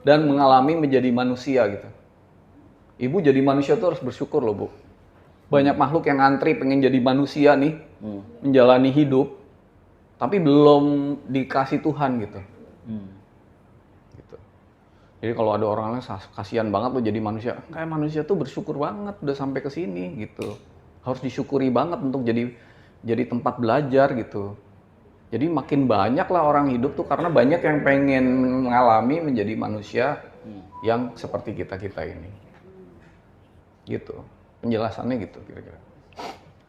dan mengalami menjadi manusia gitu. Ibu jadi manusia tuh harus bersyukur loh, Bu. Banyak makhluk yang ngantri pengen jadi manusia nih, menjalani hidup, tapi belum dikasih Tuhan gitu. Gitu. Jadi kalau ada orang lain kasihan banget lo jadi manusia, kayak manusia tuh bersyukur banget udah sampai ke sini gitu. harus disyukuri banget untuk jadi tempat belajar gitu. Jadi makin banyak lah orang hidup tuh karena banyak yang pengen mengalami menjadi manusia yang seperti kita ini. Gitu. Penjelasannya gitu kira-kira.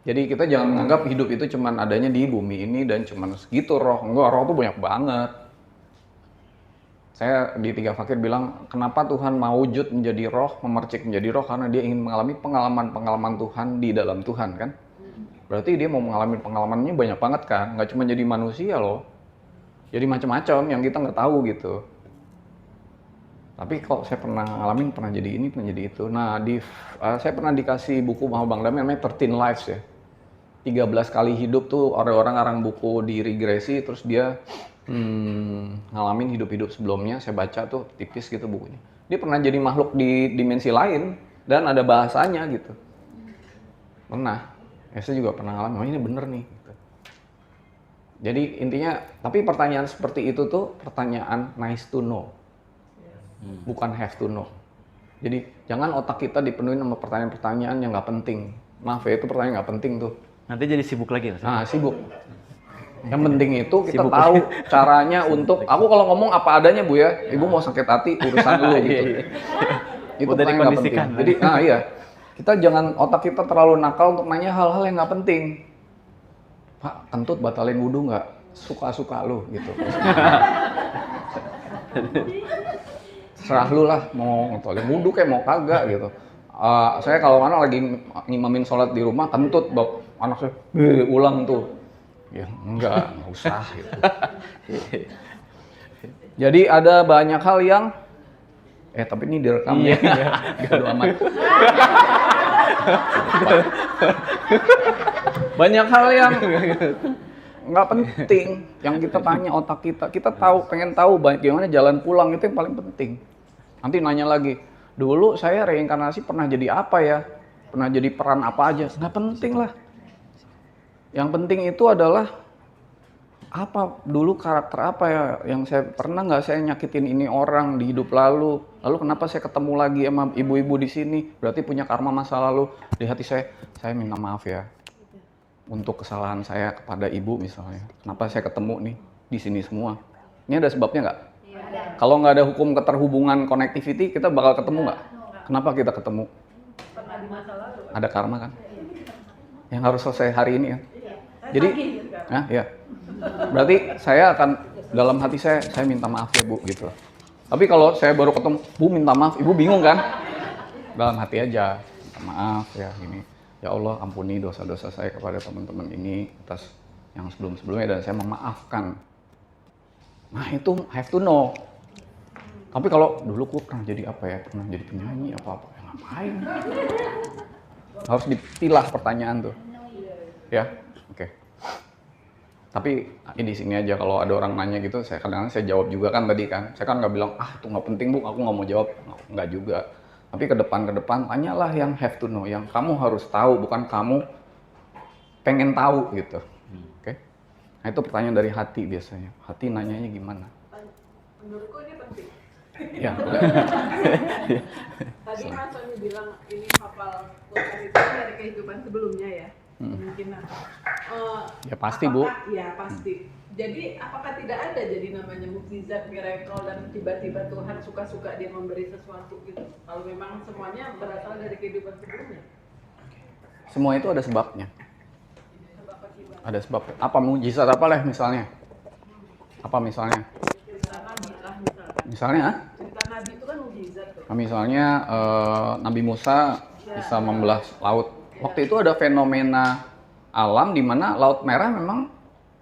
Jadi kita jangan menganggap hidup itu cuman adanya di bumi ini dan cuman segitu roh. Enggak, roh tuh banyak banget. Saya di Tiga Fakir bilang, kenapa Tuhan mau wujud menjadi roh, memercik menjadi roh? Karena dia ingin mengalami pengalaman-pengalaman Tuhan di dalam Tuhan kan. Berarti dia mau mengalami pengalamannya banyak banget kan, nggak cuma jadi manusia loh. Jadi macam-macam yang kita nggak tahu gitu. Tapi kok saya pernah ngalamin, pernah jadi ini, pernah jadi itu. Nah, saya pernah dikasih buku sama Bang Dami namanya 13 Lives ya. 13 kali hidup tuh orang-orang ngarang buku di regresi, terus dia ngalamin hidup-hidup sebelumnya. Saya baca tuh tipis gitu bukunya. Dia pernah jadi makhluk di dimensi lain dan ada bahasanya gitu. Pernah. Ya, saya juga pernah ngalamin, oh ini bener nih. Gitu. Jadi intinya, tapi pertanyaan seperti itu tuh pertanyaan nice to know. Bukan have to know. Jadi jangan otak kita dipenuhi sama pertanyaan-pertanyaan yang nggak penting. Maaf ya, itu pertanyaan nggak penting tuh. Nanti jadi sibuk lagi. Nah, sibuk. Yang penting itu kita tahu caranya untuk, aku kalau ngomong apa adanya Bu ya, Ibu mau sakit hati urusan dulu gitu. Itu udah pertanyaan nggak penting. Jadi, iya. Kita jangan, otak kita terlalu nakal untuk nanya hal-hal yang nggak penting. Pak, kentut batalin wudhu nggak? Suka-suka lu gitu. Serah lu lah, mau batalin wudhu kayak mau kagak gitu. Saya kalau mana lagi ngimamin sholat di rumah, kentut, anak saya, ulang tuh. Ya enggak usah gitu. Jadi ada banyak hal yang tapi ini direkam ya. Bodo amat. Banyak hal yang nggak penting yang kita tanya otak kita tahu, pengen tahu bagaimana jalan pulang, itu yang paling penting. Nanti nanya lagi, dulu saya reinkarnasi pernah jadi apa ya, pernah jadi peran apa aja, nggak penting lah. Yang penting itu adalah apa dulu, karakter apa ya yang saya pernah nggak saya nyakitin ini orang di hidup lalu kenapa saya ketemu lagi sama ibu-ibu di sini, berarti punya karma masa lalu di hati saya minta maaf ya untuk kesalahan saya kepada ibu misalnya, kenapa saya ketemu nih di sini semua, ini ada sebabnya nggak? Kalau nggak ada hukum keterhubungan connectivity, kita bakal ketemu nggak? Kenapa kita ketemu? Pernah di masa lalu. Ada karma kan yang harus selesai hari ini kan. Jadi ya berarti saya akan dalam hati saya minta maaf ya Bu gitu. Tapi kalau saya baru ketemu, Bu minta maaf, Ibu bingung kan? Dalam hati aja, minta maaf ya gini. Ya Allah ampuni dosa-dosa saya kepada teman-teman ini atas yang sebelum-sebelumnya dan saya memaafkan. Nah itu have to know. Tapi kalau dulu gue pernah jadi apa ya? Pernah jadi penyanyi apa-apa. Ya ngapain? Harus dipilah pertanyaan tuh. Ya, oke. Tapi di sini aja kalau ada orang nanya gitu, saya kadang-kadang saya jawab juga kan tadi kan. Saya kan nggak bilang, itu nggak penting Bu, aku nggak mau jawab. Nggak juga. Tapi ke depan, tanyalah yang have to know, yang kamu harus tahu, bukan kamu pengen tahu gitu. Oke? Nah itu pertanyaan dari hati biasanya. Hati nanyanya gimana? Menurutku ini penting. Ya. Tadi Mas Sony bilang ini hafal Tuhan itu dari kehidupan sebelumnya ya. Kemungkinan. Ya pasti Bu. Ya pasti. Jadi apakah tidak ada jadi namanya mukjizat, miracle dan tiba-tiba Tuhan suka-suka dia memberi sesuatu gitu? Kalau memang semuanya berasal dari kehidupan sebelumnya. Semua itu ada sebabnya. Sebab akibat. Ada sebab. Apa mukjizat apa lah misalnya? Apa misalnya? Cerita Nabi lah misalkan. Misalnya? Cerita Nabi itu kan mukjizat tuh. Nah, misalnya Nabi Musa bisa membelah laut. Waktu itu ada fenomena alam di mana Laut Merah memang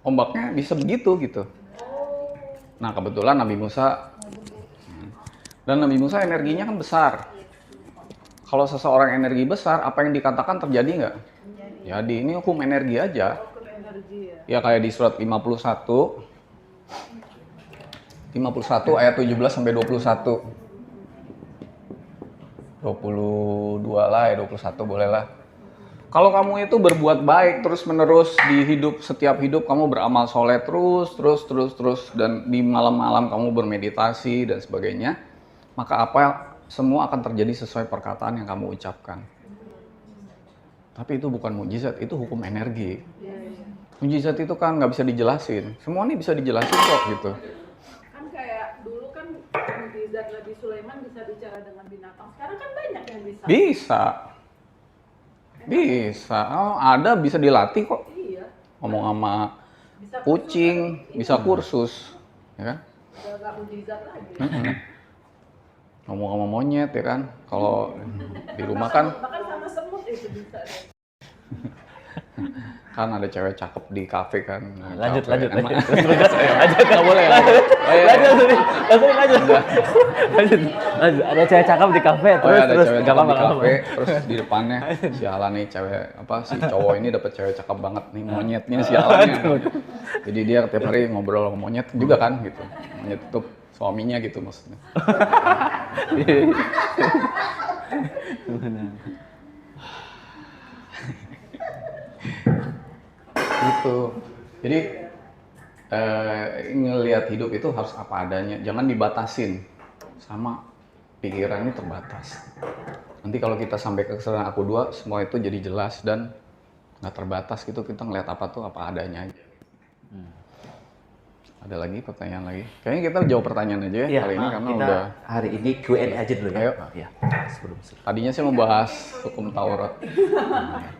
ombaknya bisa begitu gitu. Nah kebetulan Nabi Musa dan Nabi Musa energinya kan besar. Kalau seseorang energi besar, apa yang dikatakan terjadi nggak? Jadi ini hukum energi aja. Ya kayak di surat 51 ayat 17 sampai 21. 22 lah ya 21 boleh lah. Kalau kamu itu berbuat baik terus-menerus di hidup, setiap hidup kamu beramal soleh terus dan di malam-malam kamu bermeditasi dan sebagainya, maka semua akan terjadi sesuai perkataan yang kamu ucapkan. Tapi itu bukan mukjizat, itu hukum energi. Iya, iya. Mukjizat itu kan nggak bisa dijelasin. Semua ini bisa dijelasin kok gitu. Kan kayak dulu kan mukjizat Nabi Sulaiman bisa bicara dengan binatang. Sekarang kan banyak yang bisa. Bisa. Bisa. Oh, ada bisa dilatih kok. Iya. Ngomong sama Bisa kucing, kursus, bisa kursus. Ya kan? udah nggak mukjizat lagi. Ngomong sama monyet ya kan. Kalau di rumah kan Bahkan sama semut itu bisa. kan ada cewek cakep di kafe kan. Lanjut, Cakep. lanjut, Emang- lanjut. Lanjut, Nggak boleh ya? Oh, iya. lanjut. Lanjut. Ada cewek cakep di kafe, Oh ya, ada terus cewek nggak cakep di apa-apa. kafe, terus di depannya sialan nih cewek apa si cowok ini dapat cewek cakep banget nih monyetnya sialannya. Jadi dia tiap hari ngobrol sama monyet juga kan gitu. Monyet itu suaminya gitu maksudnya. Gitu. Jadi ngelihat hidup itu harus apa adanya, jangan dibatasin sama pikiran ini terbatas. Nanti kalau kita sampai ke kesadaran aku dua, semua itu jadi jelas dan nggak terbatas gitu, kita ngelihat apa tuh apa adanya aja. Ada lagi pertanyaan lagi? Kayaknya kita jawab pertanyaan aja ya Iya, kali ini karena kita udah. hari ini Q&A aja dulu ya. Ayo. Iya. Sebelum Tadinya sih mau bahas hukum Taurat.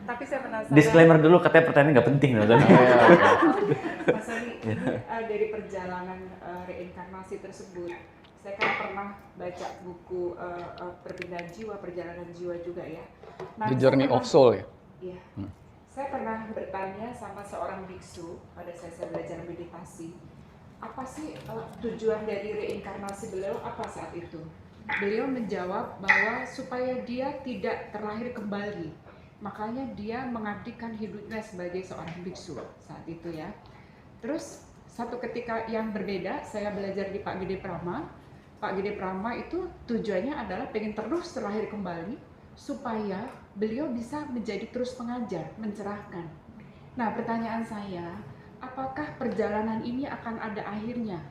Tapi saya penasaran. disclaimer dulu, katanya pertanyaan nggak penting loh. Oh, iya, oke. Mas Ali, ini dari perjalanan reinkarnasi tersebut, saya kan pernah baca buku Perpindahan Jiwa, Perjalanan Jiwa juga ya. The saya Journey pernah- of Soul ya. Iya. Saya pernah bertanya sama seorang biksu pada saat saya belajar meditasi, apa sih tujuan dari reinkarnasi beliau apa saat itu? Beliau menjawab bahwa supaya dia tidak terlahir kembali, makanya dia mengabdikan hidupnya sebagai seorang biksu saat itu ya. Terus satu ketika yang berbeda, saya belajar di Pak Gede Prama. Pak Gede Prama itu tujuannya adalah pengen terus terlahir kembali supaya beliau bisa menjadi terus pengajar, mencerahkan. Nah, pertanyaan saya, apakah perjalanan ini akan ada akhirnya?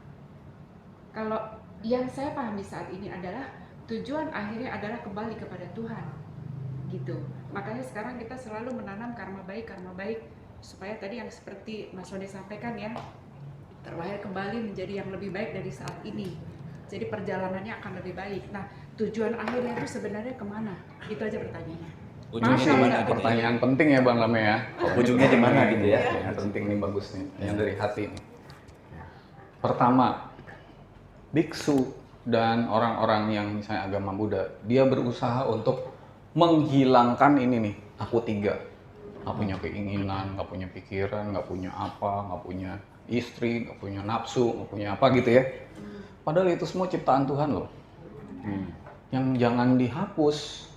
Kalau yang saya pahami saat ini adalah tujuan akhirnya adalah kembali kepada Tuhan, gitu. Makanya sekarang kita selalu menanam karma baik, supaya tadi yang seperti Mas Roni sampaikan ya, terlahir kembali menjadi yang lebih baik dari saat ini. Jadi perjalanannya akan lebih baik. Nah, tujuan akhirnya itu sebenarnya kemana? Itu aja pertanyaannya. Ujungnya Maaf, di mana? kalau- Pertanyaan penting ya Bang Lame ya. Ujungnya di mana gitu ya? Yang penting nih bagus nih, yang dari hati nih. Pertama, biksu dan orang-orang yang misalnya agama Buddha, dia berusaha untuk menghilangkan ini nih, aku tiga. Nggak punya keinginan, nggak punya pikiran, nggak punya apa, nggak punya istri, nggak punya nafsu, nggak punya apa gitu ya. Padahal itu semua ciptaan Tuhan loh. Yang jangan dihapus.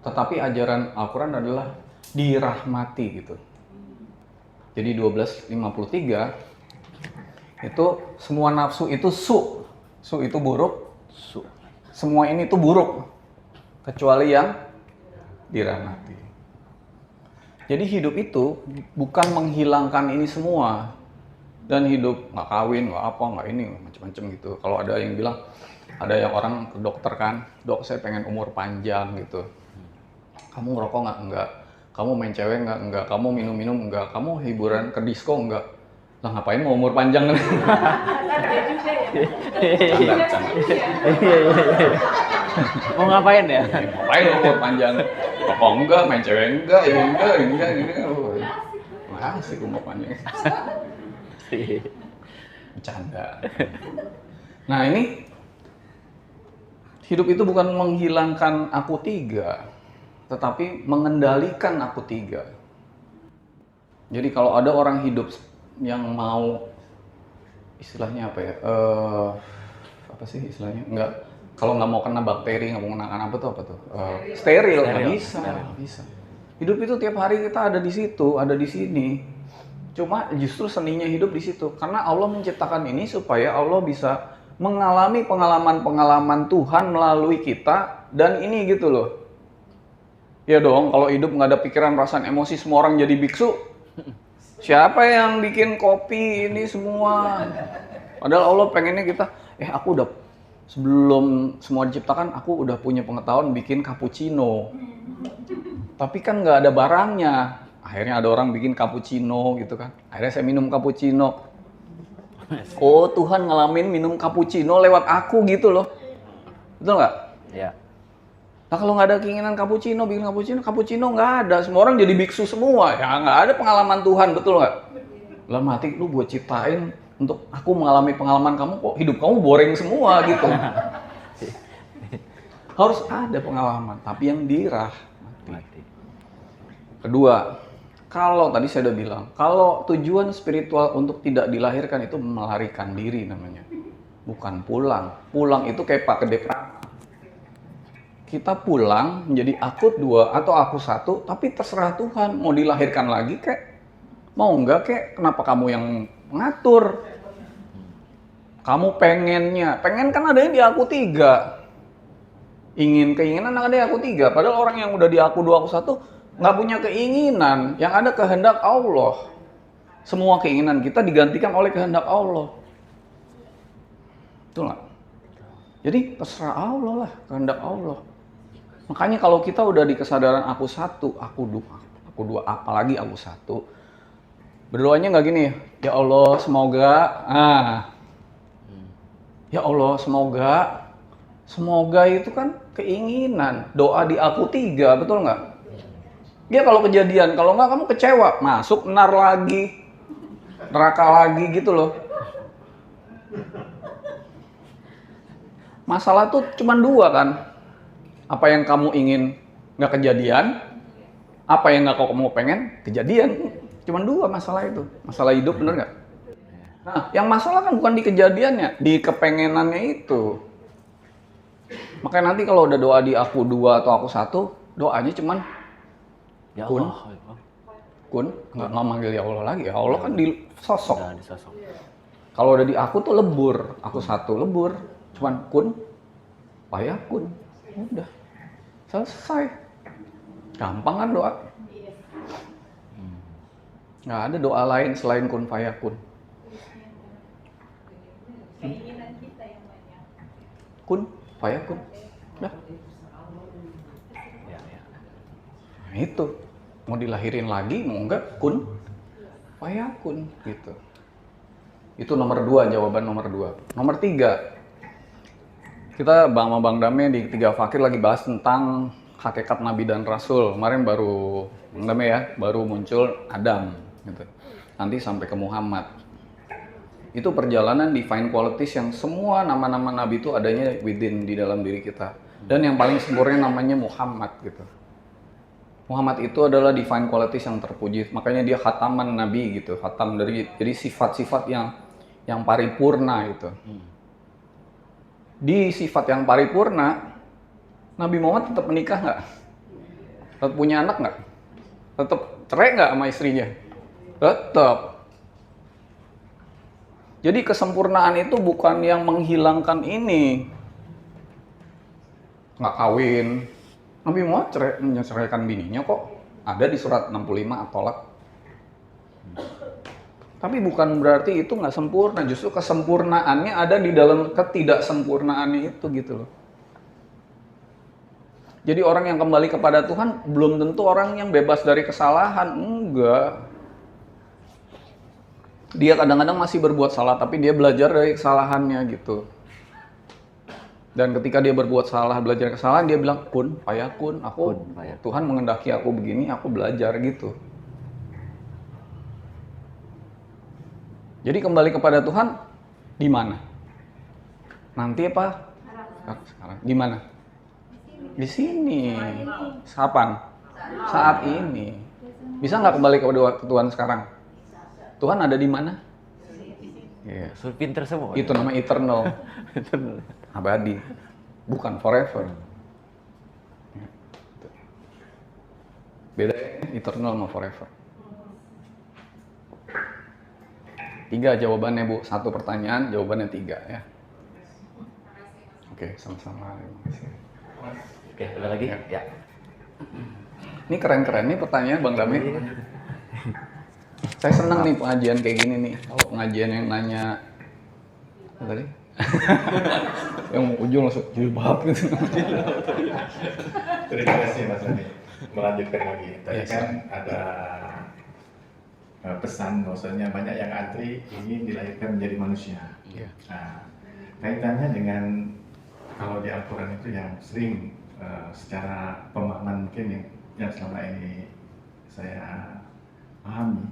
Tetapi ajaran Al-Quran adalah dirahmati gitu. Jadi 1253 itu semua nafsu itu su. Su itu buruk. Su. Semua ini tuh buruk. Kecuali yang dirahmati. Jadi hidup itu bukan menghilangkan ini semua. Dan hidup nggak kawin, nggak apa, nggak ini, macam-macam gitu. Kalau ada yang bilang, ada yang orang ke dokter kan, dok saya pengen umur panjang gitu. Kamu ngerokok nggak? Enggak. Kamu main cewek nggak? Enggak. Kamu minum-minum? Enggak. Kamu hiburan ke disco? Enggak. Lah ngapain mau umur panjang kan? Ada juga ya. Canda. Mau ngapain ya? Ngapain umur panjang? Rokok enggak, main cewek enggak, ini enggak, ini enggak, ini enggak. Oh, asik umur panjang. Bercanda. Nah ini hidup itu bukan menghilangkan aku tiga, tetapi mengendalikan aku tiga. Jadi kalau ada orang hidup yang mau istilahnya apa ya? Apa sih istilahnya? Kalau nggak mau kena bakteri, nggak mau kena apa tuh apa tuh? Steril, nggak bisa, nggak bisa. Hidup itu tiap hari kita ada di situ, ada di sini. Cuma justru seninya hidup di situ. Karena Allah menciptakan ini supaya Allah bisa mengalami pengalaman-pengalaman Tuhan melalui kita. Dan ini gitu loh. Ya dong, kalau hidup nggak ada pikiran, perasaan, emosi, semua orang jadi biksu. Siapa yang bikin kopi ini semua? Padahal Allah pengennya kita, aku udah, sebelum semua diciptakan, aku udah punya pengetahuan bikin cappuccino. Tapi kan nggak ada barangnya. Akhirnya ada orang bikin cappuccino gitu kan. Akhirnya saya minum cappuccino. Oh, Tuhan ngalamin minum cappuccino lewat aku gitu loh. Betul nggak? Ya. Nah kalau nggak ada keinginan cappuccino, bikin cappuccino nggak ada. Semua orang jadi biksu semua. Ya nggak ada pengalaman Tuhan, betul nggak? Dalam hati lu gue ciptain untuk aku mengalami pengalaman kamu, kok hidup kamu boring semua gitu. Harus ada pengalaman, tapi yang dirahmati. Kedua, kalau tadi saya udah bilang, kalau tujuan spiritual untuk tidak dilahirkan itu melarikan diri namanya. Bukan pulang. Pulang itu kayak Pak Kedepra. Kita pulang menjadi aku dua atau aku satu, tapi terserah Tuhan. Mau dilahirkan lagi kek, mau enggak kek, kenapa kamu yang mengatur? Kamu pengennya, pengen kan adanya di aku tiga. Keinginan ada di aku tiga. Padahal orang yang udah di aku dua, aku satu, nggak punya keinginan. Yang ada kehendak Allah. Semua keinginan kita digantikan oleh kehendak Allah. Betul nggak? Jadi terserah Allah lah, kehendak Allah. Makanya kalau kita udah di kesadaran aku satu, aku dua, apalagi aku satu, berdoanya nggak gini, ya Allah semoga, ya Allah semoga itu kan keinginan, doa di aku tiga, betul nggak? Ya kalau kejadian, kalau nggak kamu kecewa, masuk nar lagi, neraka lagi gitu loh. Masalah tuh cuma dua kan. Apa yang kamu ingin nggak kejadian, apa yang nggak kamu pengen kejadian. Cuma dua masalah itu, masalah hidup, bener nggak? Nah, yang masalah kan bukan di kejadiannya, di kepengenannya itu. Makanya nanti kalau udah doa di aku dua atau aku satu, doanya cuman Ya kun, Allah. nggak manggil ya Allah lagi, ya Allah kan di sosok. Udah disosok. Kalau udah di aku tuh lebur, aku satu lebur, cuman kun, fayakun, udah selesai. Gampang kan doa? Nggak ada doa lain selain kun fayakun. Keinginan kita yang banyak. Kun fayakun, udah. Ya, ya. Nah itu, mau dilahirin lagi, mau enggak kun fayakun gitu. Itu nomor 2, jawaban nomor 2. Nomor 3, kita sama Bang Dame di Tiga Fakir lagi bahas tentang hakikat Nabi dan Rasul. Kemarin baru, Bang Dame ya, baru muncul Adam gitu. Nanti sampai ke Muhammad. Itu perjalanan divine qualities yang semua nama-nama Nabi itu adanya within, di dalam diri kita. Dan yang paling sempurna namanya Muhammad gitu. Muhammad itu adalah divine qualities yang terpuji. Makanya dia khataman Nabi gitu. Khatam dari, jadi sifat-sifat yang paripurna gitu. Di sifat yang paripurna, Nabi Muhammad tetap menikah nggak? Tetap punya anak nggak? Tetap cerai nggak sama istrinya? Tetap. Jadi kesempurnaan itu bukan yang menghilangkan ini. Nggak kawin. Nabi Muhammad menceraikan bininya kok. Ada di surat 65 At-Tolak. Tapi bukan berarti itu nggak sempurna, justru kesempurnaannya ada di dalam ketidaksempurnaannya itu gitu loh. Jadi orang yang kembali kepada Tuhan belum tentu orang yang bebas dari kesalahan, enggak. Dia kadang-kadang masih berbuat salah, tapi dia belajar dari kesalahannya gitu. Dan ketika dia berbuat salah, belajar kesalahan, dia bilang kun fayakun, aku Kun fayakun. Tuhan mengendaki aku begini, aku belajar gitu. Jadi kembali kepada Tuhan di mana? Nanti apa? Sekarang. Di mana? Di sini. Kapan? Saat ini. Bisa nggak kembali kepada Tuhan sekarang? Tuhan ada di mana? Iya, so pinter semua. Itu namanya eternal. Abadi. Bukan forever. Beda eternal sama forever. 3 jawabannya Bu, 1 pertanyaan, jawabannya 3 ya. Oke, sama-sama. Terima kasih. Oke, ada lagi? Ya. Ini keren-keren nih pertanyaan Bang Dame. Saya senang nih pengajian kayak gini nih. Kalau pengajian yang nanya apa tadi? Yang ujung langsung jilbab gitu. Terima kasih Mas Ani. melanjutkan lagi. Tadi Ya, kan ada pesan bahwasanya banyak yang antri ingin dilahirkan menjadi manusia. Iya. Nah, kaitannya dengan kalau di Al-Quran itu yang sering secara pemahaman mungkin yang selama ini saya pahami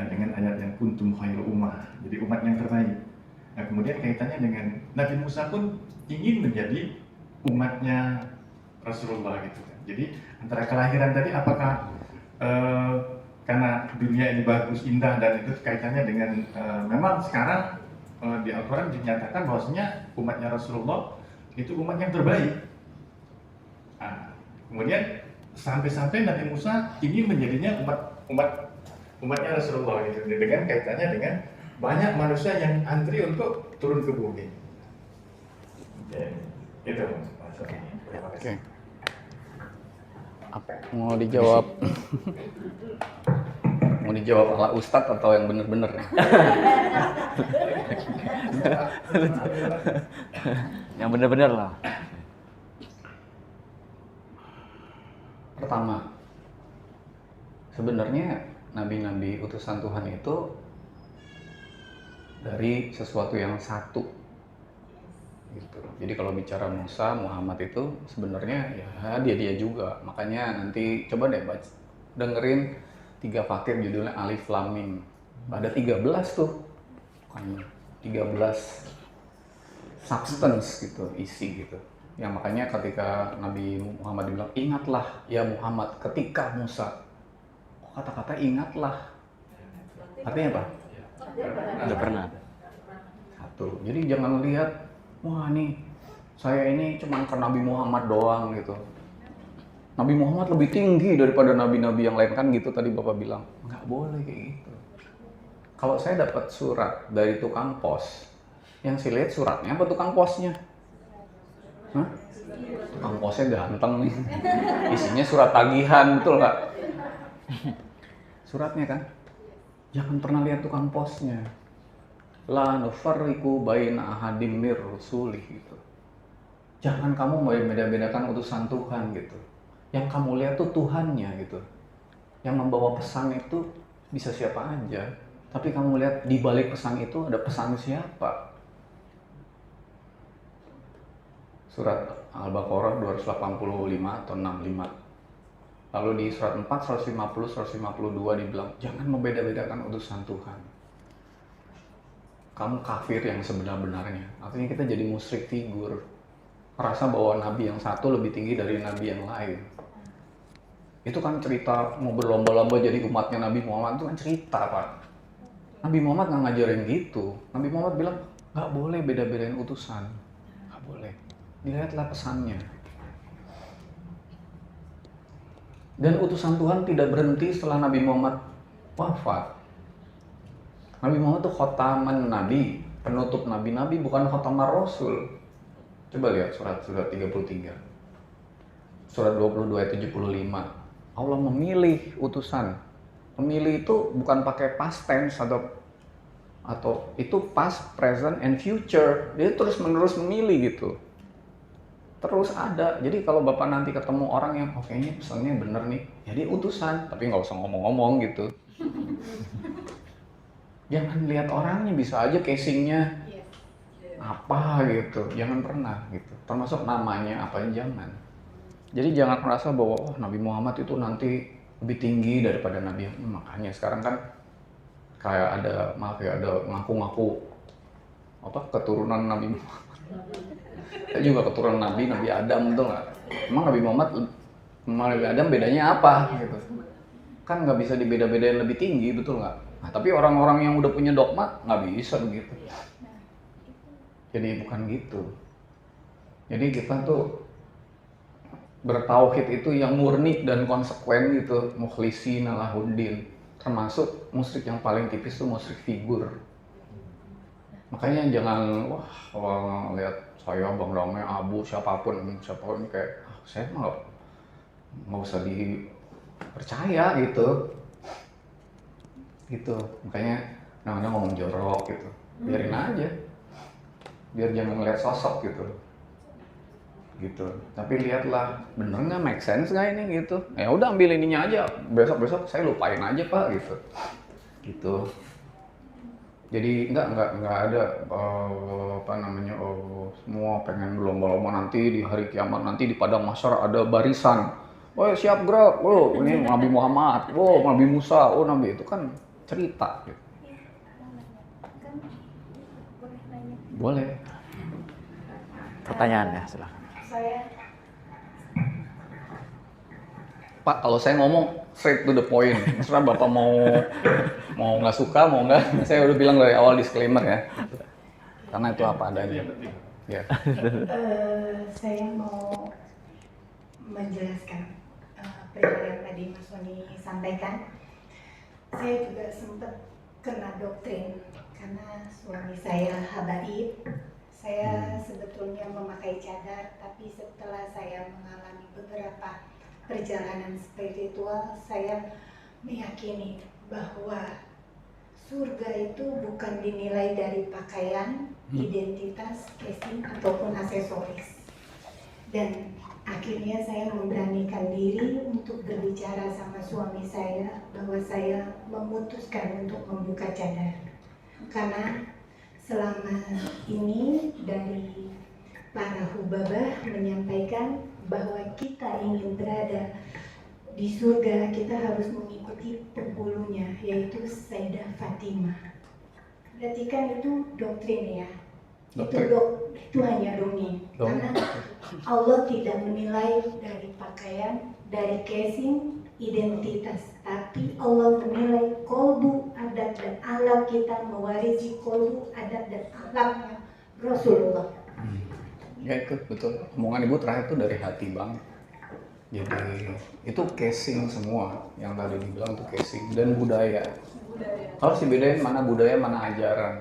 dengan ayat yang kuntum khairu ummah, jadi umat yang terbaik. Nah, kemudian kaitannya dengan Nabi Musa pun ingin menjadi umatnya Rasulullah gitu kan. Jadi antara kelahiran tadi apakah karena dunia ini bagus, indah, dan itu kaitannya dengan memang sekarang di Al-Quran dinyatakan bahwasanya umatnya Rasulullah itu umat yang terbaik. Nah, kemudian sampai-sampai Nabi Musa ingin menjadinya umatnya Rasulullah gitu, dengan kaitannya dengan banyak manusia yang antri untuk turun ke bumi. Ya, itu Mas. Terima kasih. Apa mau dijawab? Mau dijawab ala Ustadz atau yang bener-bener? Yang benar-benar lah. Pertama, sebenarnya nabi-nabi utusan Tuhan itu dari sesuatu yang satu gitu. Jadi kalau bicara Musa, Muhammad itu sebenarnya ya dia juga. Makanya nanti coba deh dengerin 3 fakir judulnya Alif Lam Mim. Ada 13 tuh. Kan 13 substance gitu, isi gitu. Yang makanya ketika Nabi Muhammad bilang, ingatlah ya Muhammad ketika Musa. Kata-kata ingatlah. Artinya apa? Udah pernah. Satu. Jadi jangan lihat, wah nih saya ini cuma ke Nabi Muhammad doang gitu. Nabi Muhammad lebih tinggi daripada nabi-nabi yang lain kan gitu tadi Bapak bilang. Nggak boleh kayak gitu. Kalau saya dapat surat dari tukang pos, yang saya lihat suratnya apa tukang posnya? Hah? Tukang posnya ganteng nih. Isinya surat tagihan, betul nggak? Suratnya kan? Jangan pernah lihat tukang posnya. La nufarriqu baina ahadim mir rusulih gitu. Jangan kamu membeda-bedakan utusan Tuhan gitu. Yang kamu lihat tuh Tuhannya gitu. Yang membawa pesan itu bisa siapa aja. Tapi kamu lihat di balik pesan itu ada pesan siapa? Surat Al-Baqarah 285 atau 65. Lalu di surat 4, 150, 152 dibilang, jangan membeda-bedakan utusan Tuhan. Kamu kafir yang sebenar-benarnya. Artinya kita jadi musyrik figur. Merasa bahwa nabi yang satu lebih tinggi dari nabi yang lain. Itu kan cerita mau berlomba-lomba jadi umatnya Nabi Muhammad, itu kan cerita Pak. Nabi Muhammad nggak ngajarin gitu. Nabi Muhammad bilang, nggak boleh beda-bedain utusan. Nggak boleh. Dilihatlah pesannya. Dan utusan Tuhan tidak berhenti setelah Nabi Muhammad wafat. Nabi Muhammad itu khotaman Nabi, penutup Nabi-Nabi, bukan khotamar Rasul. Coba lihat surat 33. Surat 22 ayat 75. Allah memilih utusan. Memilih itu bukan pakai past tense atau itu past, present, and future. Dia terus-menerus memilih gitu. Terus ada. Jadi kalau Bapak nanti ketemu orang yang kayaknya pesannya bener nih, jadi utusan, tapi nggak usah ngomong-ngomong gitu. Jangan lihat orangnya, bisa aja casingnya apa gitu. Jangan pernah gitu. Termasuk namanya apa, jangan. Jadi jangan merasa bahwa Nabi Muhammad itu nanti lebih tinggi daripada Nabi. Makanya sekarang kan kayak ada ngaku-ngaku apa keturunan Nabi Muhammad. Saya juga keturunan Nabi Adam, betul nggak? Emang Nabi Muhammad sama Nabi Adam bedanya apa gitu? Kan nggak bisa dibeda-bedain lebih tinggi, betul nggak? Nah, tapi orang-orang yang udah punya dogma nggak bisa begitu. Jadi bukan gitu. Jadi kita tuh bertauhid itu yang murni dan konsekuen gitu, mukhlishina lahuddin. Termasuk musyrik yang paling tipis tuh musyrik figur. Makanya jangan kalau lihat saya Bang Rame, Abu, siapapun kayak saya mah nggak usah dipercaya gitu. Gitu. Makanya kadang-kadang ngomong jorok gitu. Biarin aja. Biar jangan ngeliat sosok gitu. gitu. Tapi lihatlah bener nggak, make sense nggak ini gitu. Ya udah ambil ininya aja, besok saya lupain aja Pak gitu. Jadi nggak ada semua pengen lomba-lomba nanti di hari kiamat, nanti di padang mahsyar ada barisan. Oh siap gerak, oh ini Nabi Muhammad, oh Nabi Musa, oh Nabi, itu kan cerita gitu. Boleh. Pertanyaan ya, silakan. Saya Pak, kalau saya ngomong straight to the point, maksudnya Bapak mau nggak suka, mau nggak, saya udah bilang dari awal disclaimer ya, karena itu apa adanya. Ya. saya mau menjelaskan perihal yang tadi Mas Sony sampaikan. Saya juga sempat kena doktrin karena suami saya habaib. Saya sebetulnya memakai cadar, tapi setelah saya mengalami beberapa perjalanan spiritual, saya meyakini bahwa surga itu bukan dinilai dari pakaian, identitas, casing, ataupun aksesoris. Dan akhirnya saya memberanikan diri untuk berbicara sama suami saya bahwa saya memutuskan untuk membuka cadar. Karena selama ini dari para hubabah menyampaikan bahwa kita ingin berada di surga, kita harus mengikuti penghulunya, yaitu Sayyidah Fatimah. Berarti kan itu doktrin ya? Itu hanya dongeng. Karena Allah tidak menilai dari pakaian, dari casing, identitas, tapi Allah menilai kolbu, adat dan akhlak. Kita mewarisi kolbu, adat dan akhlaknya Rasulullah. Ya itu betul. Omongan Ibu terakhir itu dari hati banget. Jadi itu casing semua yang tadi dibilang itu casing dan budaya. Harus dibedain mana budaya mana ajaran.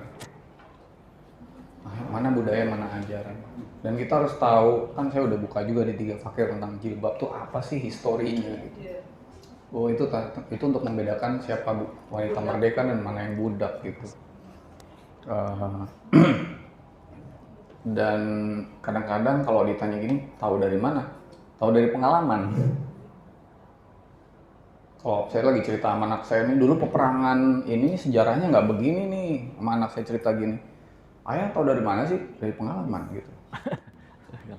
Mana budaya mana ajaran. Dan kita harus tahu, kan saya udah buka juga di 3 fakir tentang jilbab tuh apa sih historinya gitu. Oh itu untuk membedakan siapa wanita merdeka dan mana yang budak gitu. Dan kadang-kadang kalau ditanya gini, tahu dari mana? Tahu dari pengalaman. Kalau saya lagi cerita sama anak saya ini, dulu peperangan ini sejarahnya nggak begini nih, sama anak saya cerita gini. Ayah tahu dari mana sih? Dari pengalaman gitu.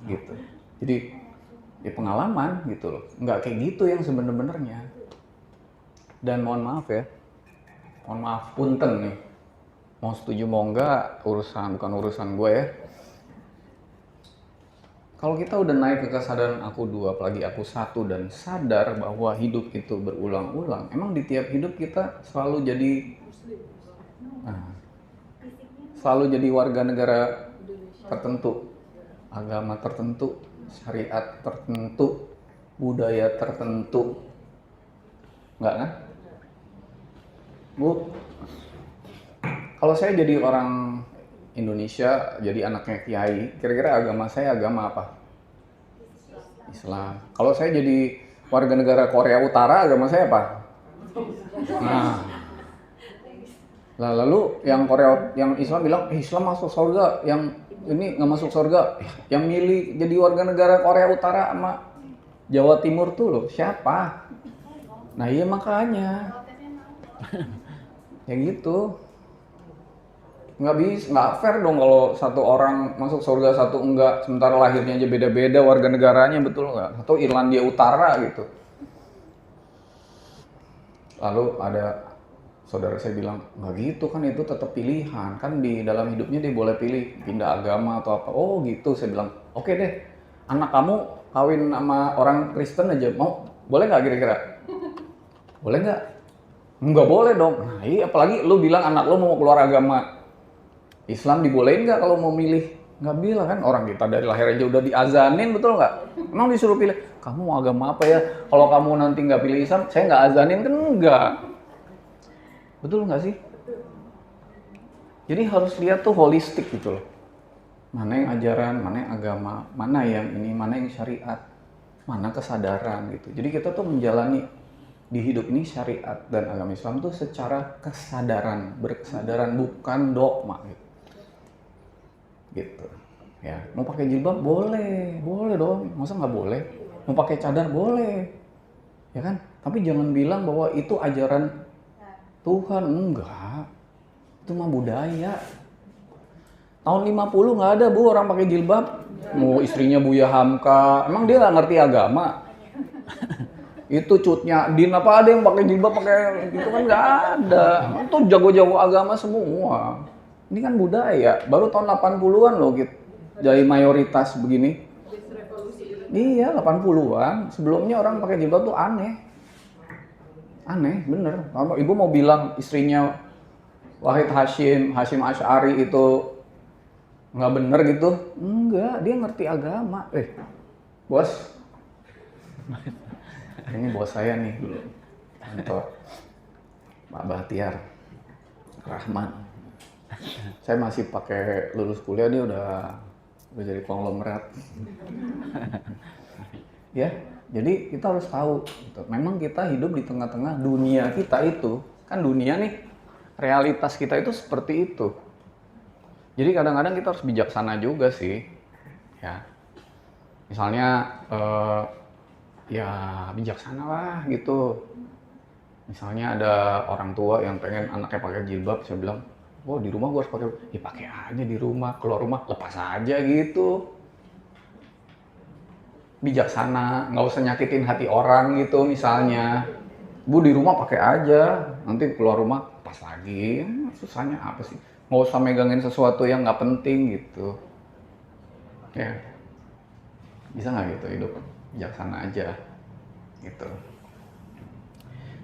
Gitu. Jadi ya pengalaman gitu loh. Nggak kayak gitu yang sebenar-benarnya. Dan mohon maaf ya, mohon maaf punten nih. Mau setuju mau enggak bukan urusan gue ya. Kalau kita udah naik ke kesadaran aku 2, apalagi aku 1 dan sadar bahwa hidup itu berulang-ulang, emang di tiap hidup kita selalu jadi warga negara tertentu, agama tertentu, syariat tertentu, budaya tertentu, enggak kan? Bu, kalau saya jadi orang Indonesia, jadi anaknya kiai, kira-kira agama saya agama apa? Islam. Kalau saya jadi warga negara Korea Utara, agama saya apa? Nah, lalu yang Islam bilang, Islam masuk surga, yang ini nggak masuk surga. Yang milih jadi warga negara Korea Utara sama Jawa Timur tuh loh, siapa? Nah iya makanya, ya gitu. Nggak fair dong kalau satu orang masuk surga satu enggak, sementara lahirnya aja beda-beda warga negaranya, betul nggak? Atau Irlandia Utara gitu. Lalu ada saudara saya bilang, nggak gitu kan, itu tetap pilihan kan, di dalam hidupnya dia boleh pilih pindah agama atau apa. Oh gitu, saya bilang oke deh, anak kamu kawin sama orang Kristen aja mau, boleh nggak kira-kira? Boleh nggak? Nggak boleh dong. Nah iya, apalagi lu bilang anak lu mau keluar agama Islam, dibolehin nggak kalau mau milih? Nggak bilang kan, orang kita dari lahir aja udah diazanin, betul nggak? Emang disuruh pilih, kamu mau agama apa ya? Kalau kamu nanti nggak pilih Islam, saya nggak azanin kan? Enggak. Betul nggak sih? Jadi harus lihat tuh holistik gitu loh. Mana yang ajaran, mana yang agama, mana yang ini, mana yang syariat, mana kesadaran gitu. Jadi kita tuh menjalani di hidup ini syariat dan agama Islam tuh secara kesadaran, berkesadaran, bukan dogma gitu. Ya, mau pakai jilbab boleh, boleh dong. Masa nggak boleh? Mau pakai cadar boleh, ya kan? Tapi jangan bilang bahwa itu ajaran Tuhan, enggak. Itu mah budaya. Tahun 50 nggak ada Bu orang pakai jilbab. Mau istrinya Buya Hamka, emang dia nggak ngerti agama? Itu cutnya Din apa ada yang pakai jilbab pakai gitu kan nggak ada. Itu jago-jago agama semua. Ini kan budaya. Baru tahun 80-an loh gitu. Jadi mayoritas begini. Iya 80-an. Sebelumnya orang pakai jilbab tuh aneh. Aneh bener. Kalau ibu mau bilang istrinya Wahid Hashim Asy'ari itu nggak bener gitu? Enggak, dia ngerti agama. Bos. Ini bos saya nih dulu kantor, Pak Bahtiar Rahman. Saya masih pakai lulus kuliah, dia udah jadi konglomerat. Ya, jadi kita harus tahu. Gitu. Memang kita hidup di tengah-tengah dunia kita itu, kan dunia nih, realitas kita itu seperti itu. Jadi kadang-kadang kita harus bijaksana juga sih, ya. Misalnya. Ya bijaksana lah gitu. Misalnya ada orang tua yang pengen anaknya pakai jilbab, saya bilang, oh di rumah gua harus pakai, ya pakai aja di rumah, keluar rumah lepas aja gitu. Bijaksana, nggak usah nyakitin hati orang gitu. Misalnya, Bu di rumah pakai aja, nanti keluar rumah lepas lagi. Susahnya apa sih? Nggak usah megangin sesuatu yang nggak penting gitu. Ya, bisa nggak gitu hidup? Bijaksana aja gitu.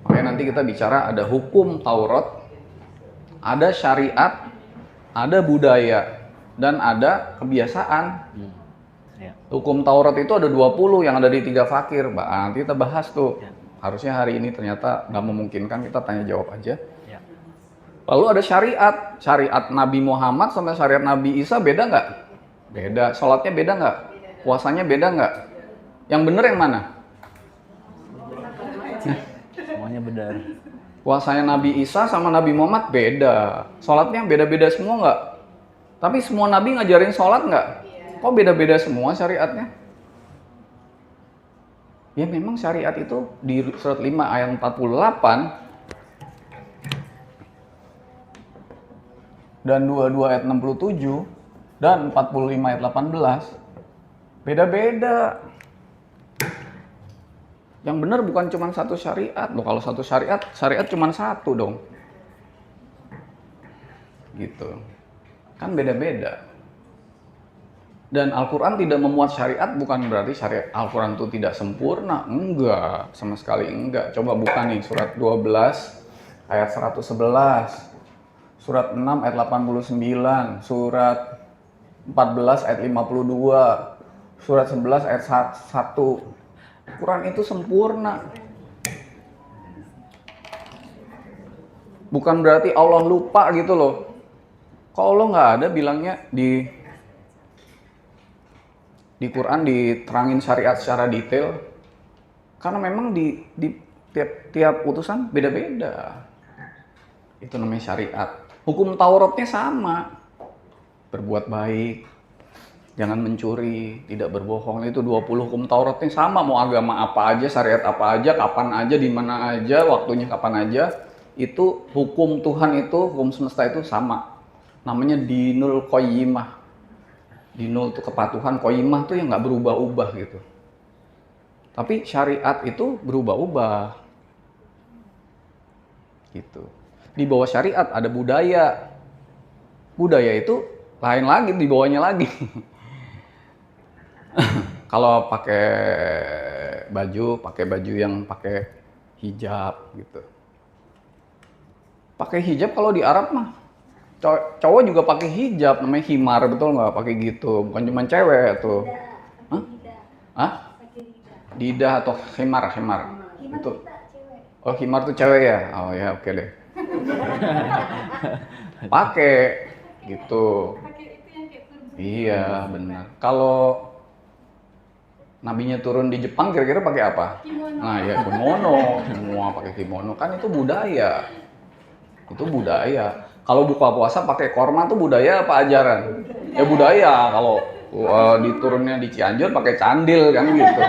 Makanya nanti kita bicara ada hukum Taurat, ada syariat, ada budaya, dan ada kebiasaan. Hukum Taurat itu ada 20 yang ada di 3 fakir, Mbak. Nanti kita bahas tuh. Harusnya hari ini ternyata nggak memungkinkan, kita tanya jawab aja. Lalu ada syariat. Syariat Nabi Muhammad sama syariat Nabi Isa beda nggak? Beda. Sholatnya beda nggak? Puasanya beda nggak? Yang benar yang mana? Semuanya benar. Puasanya Nabi Isa sama Nabi Muhammad beda. Sholatnya beda-beda semua nggak? Tapi semua Nabi ngajarin sholat nggak? Kok beda-beda semua syariatnya? Ya memang syariat itu di surat 5 ayat 48 dan 22 ayat 67 dan 45 ayat 18 beda-beda. Yang benar bukan cuma satu syariat loh. Kalau satu syariat cuma satu dong. Gitu. Kan beda-beda. Dan Al-Quran tidak memuat syariat bukan berarti syariat Al-Quran itu tidak sempurna. Enggak, sama sekali enggak. Coba buka nih surat 12 ayat 111. Surat 6 ayat 89. Surat 14 ayat 52. Surat 11 ayat 1. Quran itu sempurna. Bukan berarti Allah lupa gitu loh. Kok Allah nggak ada bilangnya di Quran diterangin syariat secara detail? Karena memang di tiap utusan beda-beda. Itu namanya syariat. Hukum Tauratnya sama. Berbuat baik, jangan mencuri, tidak berbohong, itu 20 hukum Tauratnya sama. Mau agama apa aja, syariat apa aja, kapan aja, di mana aja, waktunya kapan aja, itu hukum Tuhan itu, hukum semesta itu sama. Namanya dinul qayyimah. Dinul itu kepatuhan, qayyimah itu yang nggak berubah-ubah gitu. Tapi syariat itu berubah-ubah. Gitu. Di bawah syariat ada budaya. Budaya itu lain lagi, di bawahnya lagi. Kalau pakai baju yang pakai hijab gitu. Pakai hijab kalau di Arab mah cowok juga pakai hijab, namanya khimar, betul nggak? Pakai gitu, bukan cuma cewek tuh. Hah? Didah atau khimar? Itu. Oh, khimar tuh cewek ya? Oh ya, oke deh. Pakai gitu. Iya, benar. Kalau nabinya turun di Jepang kira-kira pakai apa? Nah, ya kimono. Semua pakai kimono, kan itu budaya. Itu budaya. Kalau buka puasa pakai korma tuh budaya apa ajaran? Ya budaya. diturunnya di Cianjur pakai candil kan gitu.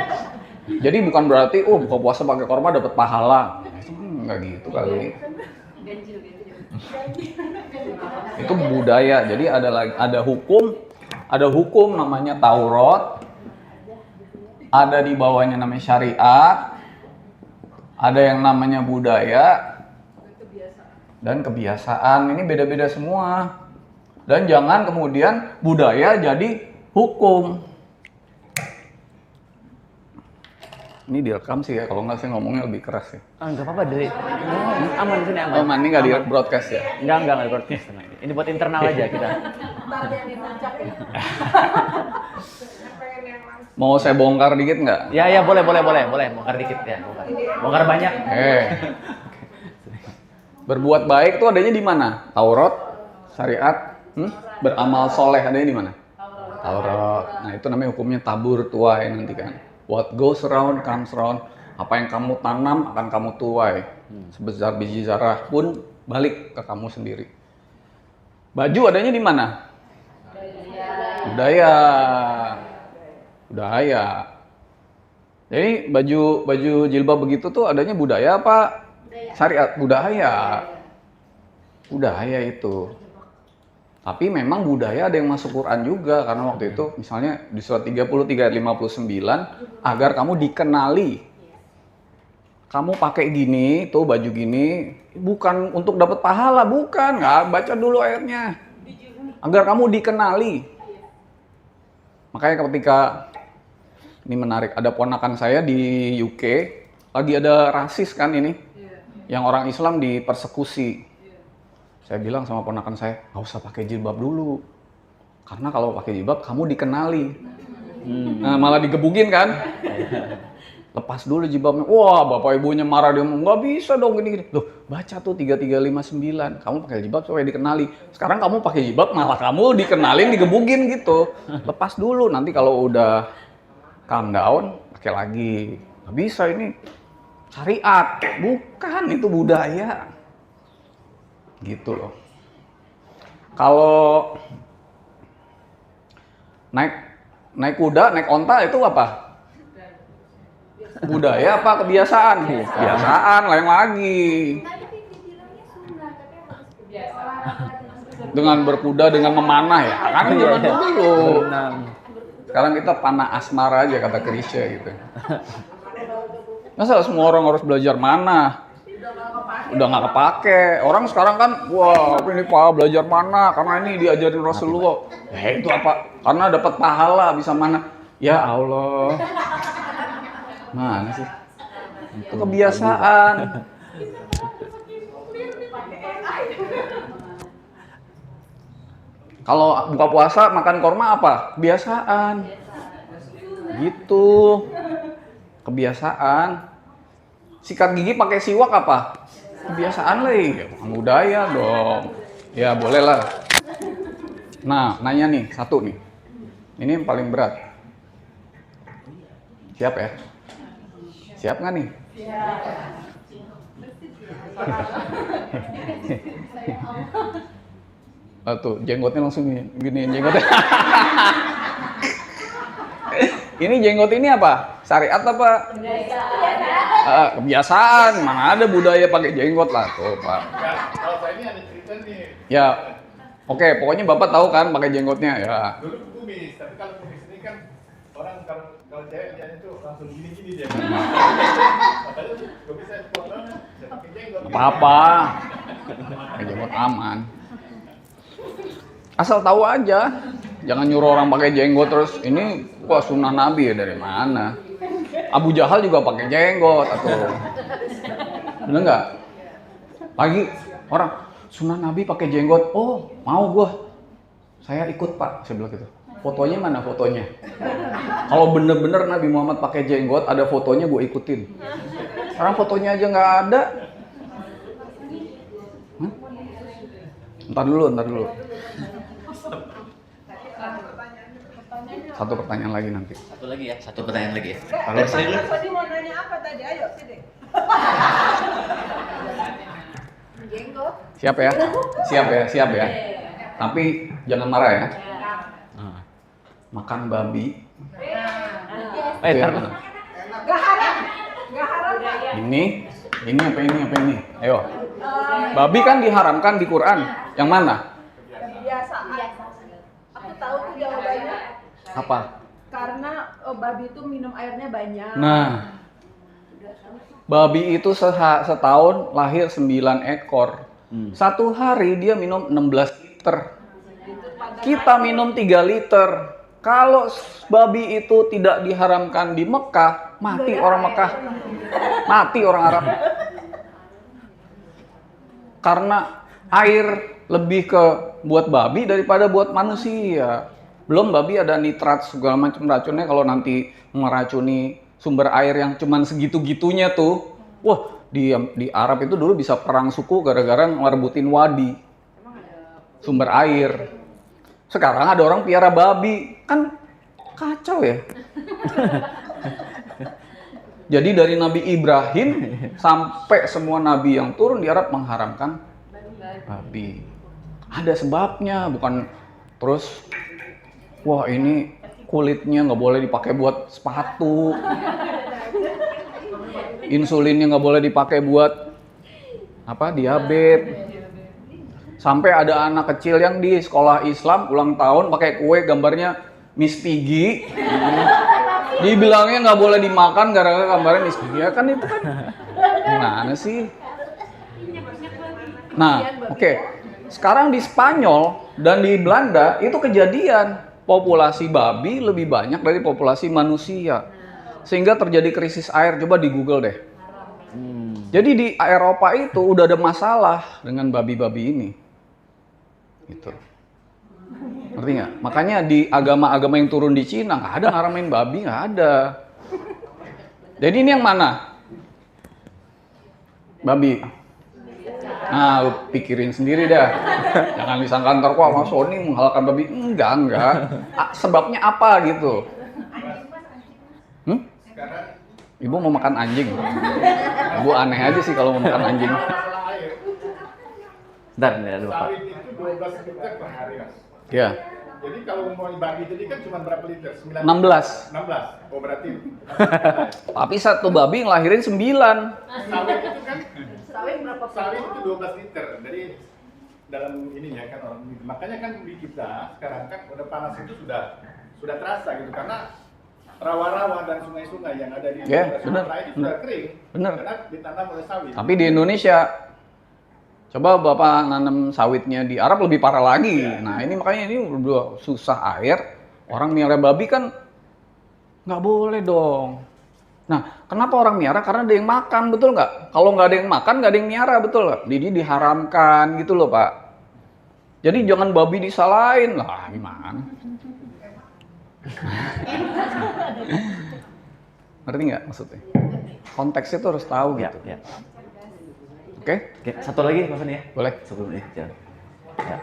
Jadi bukan berarti buka puasa pakai korma dapat pahala. Enggak gitu kali. Itu budaya. Jadi ada hukum namanya Taurat. Ada di bawahnya namanya syariat. Ada yang namanya budaya dan kebiasaan. Ini beda-beda semua. Dan jangan kemudian budaya jadi hukum. Ini direkam sih ya, kalau nggak saya ngomongnya lebih keras ya. Enggak apa-apa, dari aman sini aman. Aman, ini nggak di broadcast ya? Enggak di broadcast. Ini buat internal aja kita. Ntar yang di puncak ya. Mau saya bongkar dikit nggak? Ya boleh. Bongkar dikit ya, bongkar banyak. Berbuat baik tuh adanya di mana? Taurat, syariat, beramal soleh adanya di mana? Taurat. Nah itu namanya hukumnya tabur tuai nanti kan. What goes around comes around. Apa yang kamu tanam akan kamu tuai. Sebesar biji zarah pun balik ke kamu sendiri. Baju adanya di mana? Budaya. Jadi baju jilbab begitu tuh adanya budaya apa? Syariat. Budaya itu. Tapi memang budaya ada yang masuk Quran juga, karena waktu itu misalnya di surat 33 ayat 59 agar kamu dikenali. Kamu pakai gini, tuh baju gini, bukan untuk dapat pahala, bukan. Nggak, baca dulu ayatnya. Agar kamu dikenali. Makanya ketika ini menarik, ada ponakan saya di UK, lagi ada rasis kan ini, yang orang Islam dipersekusi. Saya bilang sama ponakan saya, nggak usah pakai jilbab dulu, karena kalau pakai jilbab kamu dikenali. Nah malah digebukin kan? Lepas dulu jilbabnya. Wah bapak ibunya marah, dia ngomong nggak bisa dong gini. Loh baca tuh 3359, kamu pakai jilbab supaya dikenali. Sekarang kamu pakai jilbab malah kamu dikenalin, digebukin gitu. Lepas dulu, nanti kalau udah calm down, pakai lagi. Nggak bisa, ini syariat, bukan, itu budaya. Gitu loh. Kalau naik kuda, naik onta itu apa? Budaya apa kebiasaan? Kebiasaan, lain lagi. Dengan berkuda, dengan memanah ya, kan zaman dulu. Sekarang kita panah asmara aja kata Krisya gitu. Masa semua orang harus belajar mana? Udah nggak kepake. Orang sekarang kan, wah ini Pak belajar mana? Karena ini diajarin Rasulullah. Ya itu apa? Karena dapat pahala, bisa mana? Ya Allah. Mana sih? Itu kebiasaan. Kalau buka puasa makan korma apa? Kebiasaan. Gitu. Kebiasaan. Sikat gigi pakai siwak apa? Kebiasaan lah, bukan budaya dong. Ya boleh lah. Nah, nanya nih, satu nih. Ini yang paling berat. Siap ya? Siap nggak nih? Tuh, jenggotnya langsung gini jenggotnya. Ini jenggot ini apa? Syariat apa? Kebiasaan. Mana ada budaya pakai jenggot lah tuh, Pak. Kalau saya ini ada cerita nih. Ya. Oke, pokoknya Bapak tahu kan pakai jenggotnya ya. Dulu kumis, tapi kalau kumis ini kan orang kalau cewek lihatnya tuh langsung gini-gini dia. Makanya gue bisa potong, saya pakai jenggot. Apa-apa. Pakai jenggot aman. Asal tahu aja. Jangan nyuruh orang pakai jenggot terus ini wah sunnah Nabi ya, dari mana? Abu Jahal juga pakai jenggot atau bener nggak? Lagi orang sunnah Nabi pakai jenggot, oh mau gua, saya ikut Pak, saya bilang gitu. Fotonya mana fotonya? Kalau bener-bener Nabi Muhammad pakai jenggot, ada fotonya gue ikutin. Sekarang fotonya aja nggak ada. Ntar dulu. Satu pertanyaan lagi nanti. Satu pertanyaan lagi ya. Kalau tadi mau nanya apa tadi? Ayo sini. Jenggot. Siap ya. Tapi jangan marah ya. makan babi. Eh, Itu tar- yang mana? Gak haram, gak haram. Ini apa ini? Ayo. Babi kan diharamkan di Quran. Yang mana? Biasa. Aku tahu tuh jawabannya. Apa? Karena babi itu minum airnya banyak. Nah, babi itu setahun lahir 9 ekor. Satu hari dia minum 16 liter. Kita minum 3 liter. Kalau babi itu tidak diharamkan di Mekah, mati orang Mekah. Mati orang Arab. Karena air lebih ke buat babi daripada buat manusia. Belum babi ada nitrat segala macam racunnya, kalau nanti meracuni sumber air yang cuman segitu-gitunya tuh. Wah, di Arab itu dulu bisa perang suku gara-gara ngerebutin wadi. Sumber air. Sekarang ada orang piara babi. Kan kacau ya. Jadi dari Nabi Ibrahim sampai semua nabi yang turun di Arab mengharamkan babi. Ada sebabnya, bukan terus wah ini kulitnya nggak boleh dipakai buat sepatu, insulinnya nggak boleh dipakai buat diabetes. Sampai ada anak kecil yang di sekolah Islam ulang tahun pakai kue gambarnya Miss Piggy. Dibilangnya nggak boleh dimakan gara-gara gambarnya Miss Piggy. Ya kan itu kan gimana sih? Nah, oke. Sekarang di Spanyol dan di Belanda itu kejadian populasi babi lebih banyak dari populasi manusia. Sehingga terjadi krisis air. Coba di Google deh. Jadi di Eropa itu udah ada masalah dengan babi-babi ini. Gitu. Ngerti nggak? Makanya di agama-agama yang turun di Cina nggak ada ngaramin babi, nggak ada. Jadi ini yang mana? Babi. Nah, lu pikirin sendiri dah. Jangan disangka ntar kok Mas Sony menghalalkan babi. Enggak. Sebabnya apa gitu? Ibu mau makan anjing. Ibu aneh aja sih kalau mau makan anjing. Bentar, nih ada Bapak. Sawit itu 12 liter per hari, Mas. Ya. Jadi kalau mau babi tadi kan cuma berapa liter? 16. 16. Oh berarti. Tapi satu babi ngelahirin 9. Sawit itu kan Sawit berapa sawit itu 12 liter. Jadi dalam ininya kan orang makanya kan di kita sekarang kan udah panas itu sudah terasa gitu karena rawa-rawa dan sungai-sungai yang ada di Sumatera itu sudah kering. Bener. Karena ditanam oleh sawit. Tapi di Indonesia coba Bapak nanam sawitnya di Arab lebih parah lagi. Nah ini makanya ini udah susah air. Orang miara babi kan nggak boleh dong. Nah kenapa orang miara? Karena ada yang makan, betul nggak? Kalau nggak ada yang makan, nggak ada yang miara, betul nggak? Jadi diharamkan gitu loh Pak. Jadi jangan babi disalahin lah, gimana? Ngerti nggak maksudnya? Konteksnya tuh harus tahu gitu. Ya. Oke? Oke, satu lagi Mas Sony ya. Boleh. Sebelum ini jalan. Ya.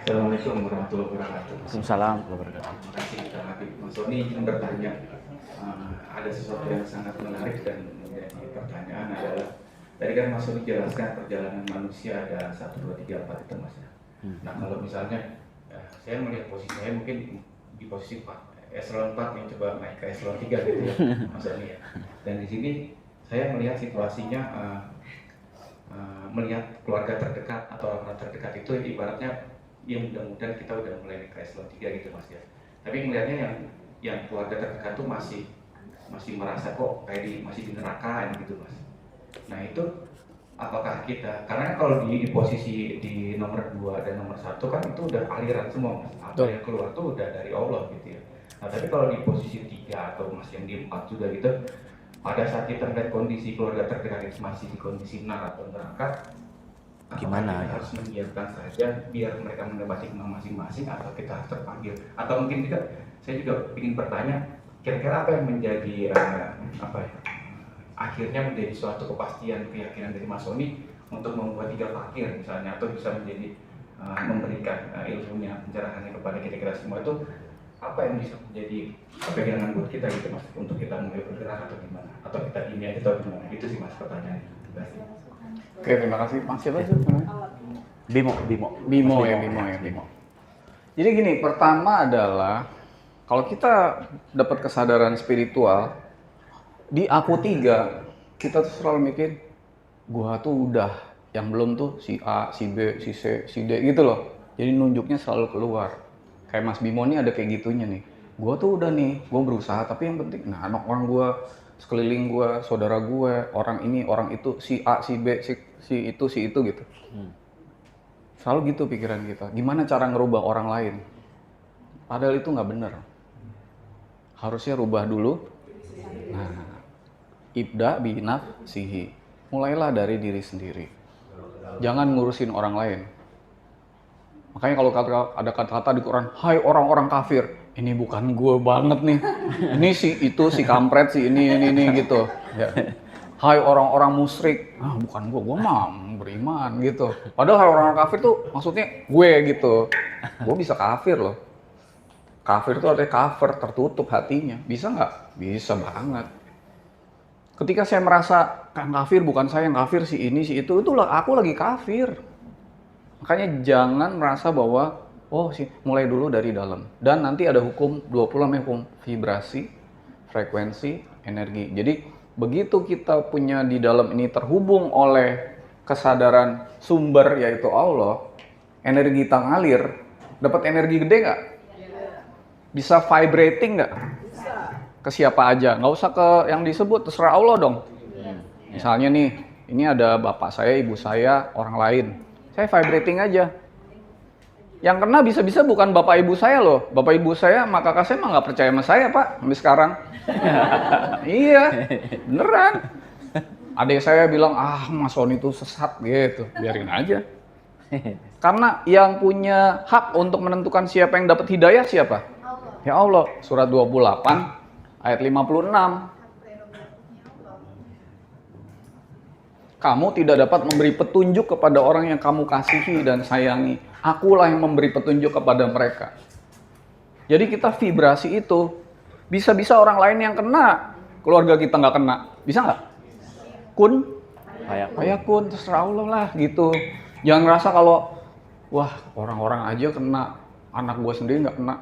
Assalamualaikum warahmatullahi wabarakatuh. Waalaikumsalam warahmatullahi wabarakatuh. Terima kasih Kak Habib. Mas Sony ingin bertanya. Ada sesuatu yang sangat menarik dan menjadi pertanyaan adalah tadi kan Mas Sony jelaskan perjalanan manusia ada 1, 2, 3, 4 itu Mas ya. Nah kalau misalnya saya melihat posisi saya mungkin di posisi eselon 4 yang coba naik ke eselon 3 gitu ya Mas Sony ya. Dan di sini saya melihat situasinya melihat keluarga terdekat atau orang terdekat itu ibaratnya ya mudah-mudahan kita udah mulai naik ke eselon 3 gitu Mas ya. Tapi melihatnya yang keluarga terdekat tuh masih merasa kok kayak masih di neraka gitu Mas. Nah itu apakah kita, karena kalau di posisi di nomor 2 dan nomor 1 kan itu udah aliran semua Mas. Apa yang keluar tuh udah dari Allah gitu ya. Nah tapi kalau di posisi 3 atau masih yang di 4 juga gitu, pada saat kita melihat kondisi keluarga terdekat itu masih di kondisi nar atau neraka, Gimana ya? harus mendiamkan saja biar mereka mendapat hikmah masing-masing atau kita harus terpanggil atau mungkin juga saya juga ingin bertanya kira-kira apa yang menjadi akhirnya menjadi suatu kepastian keyakinan dari Mas Sony untuk membuat 3 fakir misalnya atau bisa menjadi memberikan ilmunya pencerahannya kepada kita semua itu apa yang bisa menjadi pegangan buat kita gitu Mas untuk kita mulai bergerak atau gimana atau kita ini aja atau gimana itu sih Mas pertanyaannya. Terima kasih. Oke, terima kasih. Mas siapa sih? Bimo. Bimo. Jadi gini, pertama adalah Kalau kita dapat kesadaran spiritual, di aku 3, kita tuh selalu mikir, gua tuh udah, yang belum tuh si A, si B, si C, si D gitu loh. Jadi nunjuknya selalu keluar. Kayak Mas Bimo nih ada kayak gitunya nih. Gua tuh udah nih, gua berusaha, tapi yang penting, nah anak orang gua, sekeliling gua, saudara gua, orang ini, orang itu, si A, si B, si itu gitu. Selalu gitu pikiran kita. Gimana cara ngerubah orang lain? Padahal itu nggak bener. Harusnya rubah dulu. Nah, ibda bi nafsihi. Mulailah dari diri sendiri. Jangan ngurusin orang lain. Makanya kalau ada kata-kata di Quran, hai orang-orang kafir, ini bukan gue banget nih. Ini si itu, si kampret, si ini gitu. Ya. Hai orang-orang musyrik, bukan gue mah beriman gitu. Padahal hai orang-orang kafir tuh maksudnya gue gitu. Gue bisa kafir loh. Kafir itu artinya cover, tertutup hatinya. Bisa nggak? Bisa banget. Ketika saya merasa yang kafir bukan saya yang kafir, si ini, si itulah aku lagi kafir. Makanya jangan merasa bahwa mulai dulu dari dalam. Dan nanti ada hukum 20 namanya hukum vibrasi, frekuensi, energi. Jadi begitu kita punya di dalam ini terhubung oleh kesadaran sumber yaitu Allah, energi kita ngalir, dapat energi gede nggak? Bisa vibrating nggak? Bisa. Ke siapa aja, nggak usah ke yang disebut, terserah Allah dong. Misalnya nih, ini ada bapak saya, ibu saya, orang lain. Saya vibrating aja. Yang kena bisa-bisa bukan bapak ibu saya loh. Bapak ibu saya, mak kakak saya mah nggak percaya sama saya Pak, sampai sekarang. Iya, beneran. Adik saya bilang, Mas Sony itu sesat gitu, biarin aja. Karena yang punya hak untuk menentukan siapa yang dapat hidayah siapa? Ya Allah, surat 28 ayat 56. Kamu tidak dapat memberi petunjuk kepada orang yang kamu kasihi dan sayangi. Akulah yang memberi petunjuk kepada mereka. Jadi kita vibrasi itu, bisa-bisa orang lain yang kena, keluarga kita nggak kena. Bisa nggak? Kun? Fayakun, terserah Allah lah gitu. Jangan ngerasa kalau, wah orang-orang aja kena, anak gue sendiri nggak kena.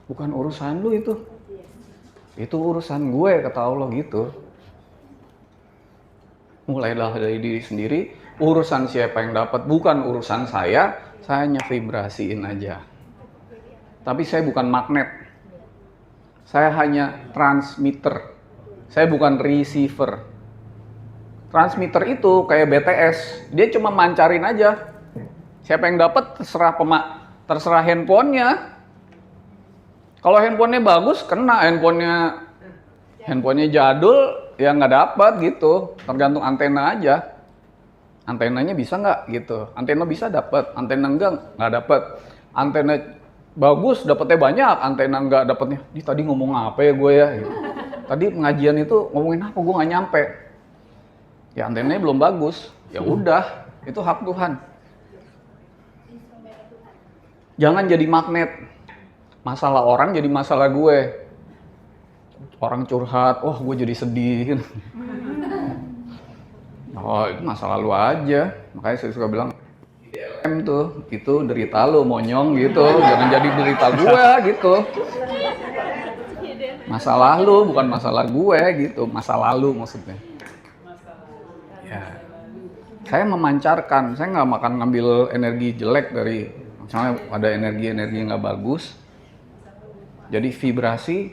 Bukan urusan lu itu. Itu urusan gue, kata Allah gitu. Mulailah dari diri sendiri, urusan siapa yang dapat, bukan urusan saya hanya vibrasiin aja. Tapi saya bukan magnet. Saya hanya transmitter. Saya bukan receiver. Transmitter itu kayak BTS, dia cuma mancarin aja. Siapa yang dapat terserah handphonenya. Kalau handphonenya bagus, kena. Handphonenya jadul, ya nggak dapat gitu. Tergantung antena aja. Antenanya bisa nggak gitu. Antena bisa dapat, antena nggak dapat. Antena bagus, dapatnya banyak. Antena nggak dapatnya. Ini tadi ngomong apa ya gue ya? Gitu. Tadi pengajian itu ngomongin apa? Gue nggak nyampe. Ya antenanya belum bagus. Ya udah, itu hak Tuhan. Jangan jadi magnet. Masalah orang jadi masalah gue. Orang curhat, gue jadi sedih. Itu masalah lu aja. Makanya saya suka bilang, itu derita lu monyong gitu. Jangan jadi derita gue gitu. Masalah lu bukan masalah gue gitu. Masa lalu maksudnya. Ya. Saya memancarkan, saya nggak makan ngambil energi jelek dari, misalnya ada energi yang nggak bagus. Jadi vibrasi,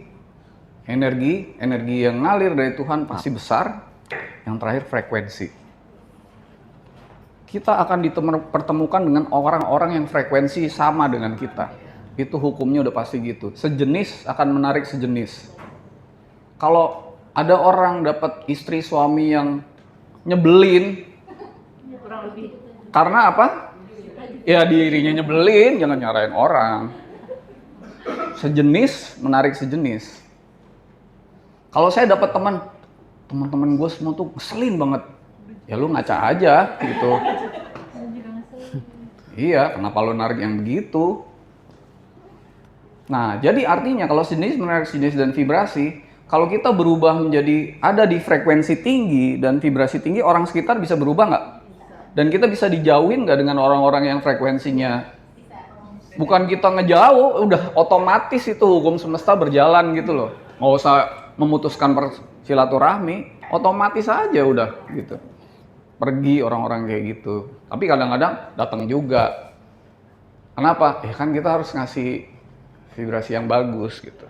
energi yang ngalir dari Tuhan pasti besar. Yang terakhir frekuensi. Kita akan dipertemukan dengan orang-orang yang frekuensi sama dengan kita. Itu hukumnya udah pasti gitu. Sejenis akan menarik sejenis. Kalau ada orang dapat istri suami yang nyebelin, karena apa? Ya dirinya nyebelin, jangan nyarain orang. Sejenis menarik sejenis. Kalau saya dapat teman-teman gue semua tuh ngeselin banget, ya lu ngaca aja gitu. Iya, kenapa lu narik yang begitu? Nah, jadi artinya kalau sejenis menarik sejenis dan vibrasi, kalau kita berubah menjadi ada di frekuensi tinggi dan vibrasi tinggi, orang sekitar bisa berubah nggak? Dan kita bisa dijauhin nggak dengan orang-orang yang frekuensinya Bukan kita ngejauh, udah otomatis itu hukum semesta berjalan gitu loh. Nggak usah memutuskan silaturahmi, otomatis aja udah gitu. Pergi orang-orang kayak gitu. Tapi kadang-kadang datang juga. Kenapa? Ya kan kita harus ngasih vibrasi yang bagus gitu.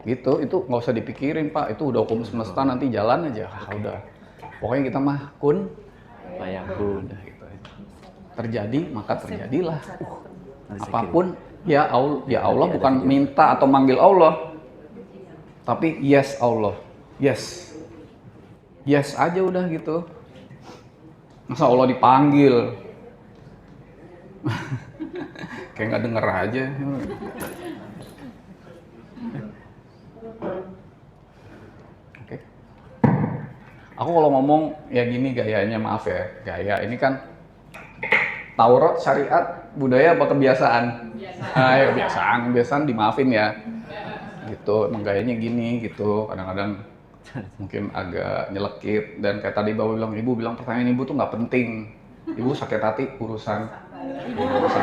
Gitu, itu nggak usah dipikirin Pak, itu udah hukum semesta, nanti jalan aja. Udah. Pokoknya kita mah kun Fayakun. udah gitu aja. Terjadi maka terjadilah. Apapun ya Allah bukan minta atau manggil Allah. Tapi yes Allah. Yes. Yes aja udah gitu. Masa Allah dipanggil? Kayak nggak denger aja. Oke. Aku kalau ngomong ya gini gayanya, maaf ya, gaya ini kan Taurat, syariat, budaya apa kebiasaan? Ya kebiasaan dimaafin ya. Gitu, emang gayanya gini gitu. Kadang-kadang mungkin agak nyelekit dan kayak tadi Ibu bilang pertanyaan Ibu tuh nggak penting. Ibu sakit hati urusan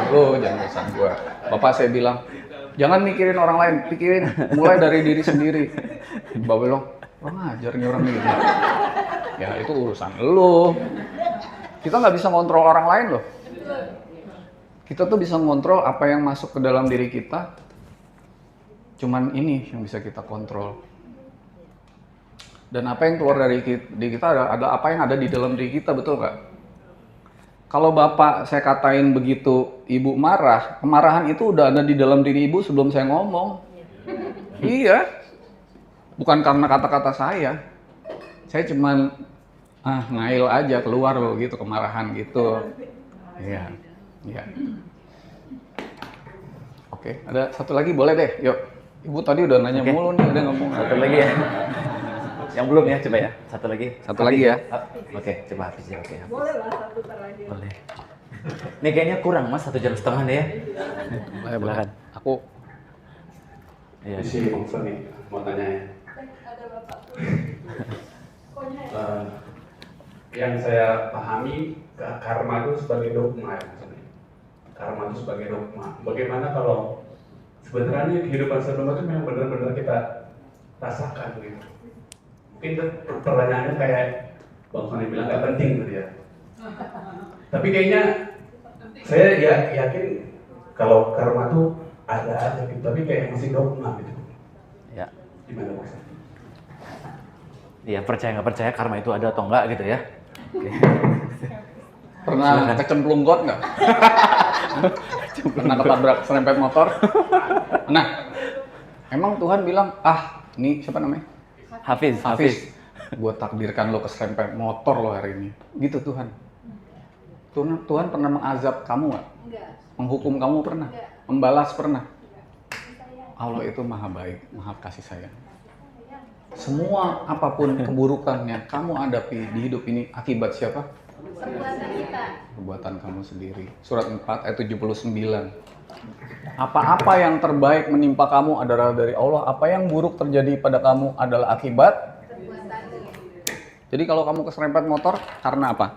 lo, jangan urusan gua. Bapak saya bilang jangan mikirin orang lain, pikirin mulai dari diri sendiri. Bapak bilang ngajar nih orang gitu. Ya itu urusan lo. Kita nggak bisa ngontrol orang lain loh. Kita tuh bisa ngontrol apa yang masuk ke dalam diri kita. Cuman ini yang bisa kita kontrol. Dan apa yang keluar dari kita ada apa yang ada di dalam diri kita, betul nggak? Kalau Bapak saya katain begitu, Ibu marah, kemarahan itu udah ada di dalam diri Ibu sebelum saya ngomong. Iya. Bukan karena kata-kata saya. Saya cuman ngail aja keluar loh gitu, kemarahan gitu. Iya. Iya. Oke, ada satu lagi boleh deh. Yuk. Ibu tadi udah nanya mulu nih, udah ngomong. Satu lagi ya. Yang belum ya, coba ya. Satu lagi. Satu lagi ya. Oke, coba habis ya. Oke. Boleh lah satu terakhir. Boleh. Ini kayaknya kurang Mas, 1,5 jam deh ya. Silakan. Aku Iya. Di sini Bang Sony mau tanya ya. Ada Bapak. Yang saya pahami karma itu sebagai dogma ya maksudnya. Karma itu sebagai dogma. Bagaimana kalau sebenarnya kehidupan sebelum itu memang benar-benar kita rasakan gitu. Mungkin pertanyaannya kayak Bang Sony bilang nggak penting gitu ya. Tapi kayaknya saya ya yakin kalau karma itu ada aja gitu. Tapi kayak masih dogma gitu. Ya. Gimana Bang? Iya, percaya nggak percaya karma itu ada atau enggak gitu ya. Oke. pernah kecemplung got nggak? Pernah ketabrak serempet motor? Nah, emang Tuhan bilang, ini siapa namanya? Hafiz. Gue takdirkan lo keserempet motor lo hari ini. Gitu Tuhan. Tuhan pernah mengazab kamu nggak? Enggak. Menghukum kamu pernah? Enggak. Membalas pernah? Allah itu maha baik, maha kasih sayang. Semua apapun keburukan yang kamu hadapi di hidup ini akibat siapa? Perbuatan kita. Perbuatan kamu sendiri. Surat 4 ayat 79. Apa-apa yang terbaik menimpa kamu adalah dari Allah. Apa yang buruk terjadi pada kamu adalah akibat Perbuatan. Jadi kalau kamu keserempet motor karena apa?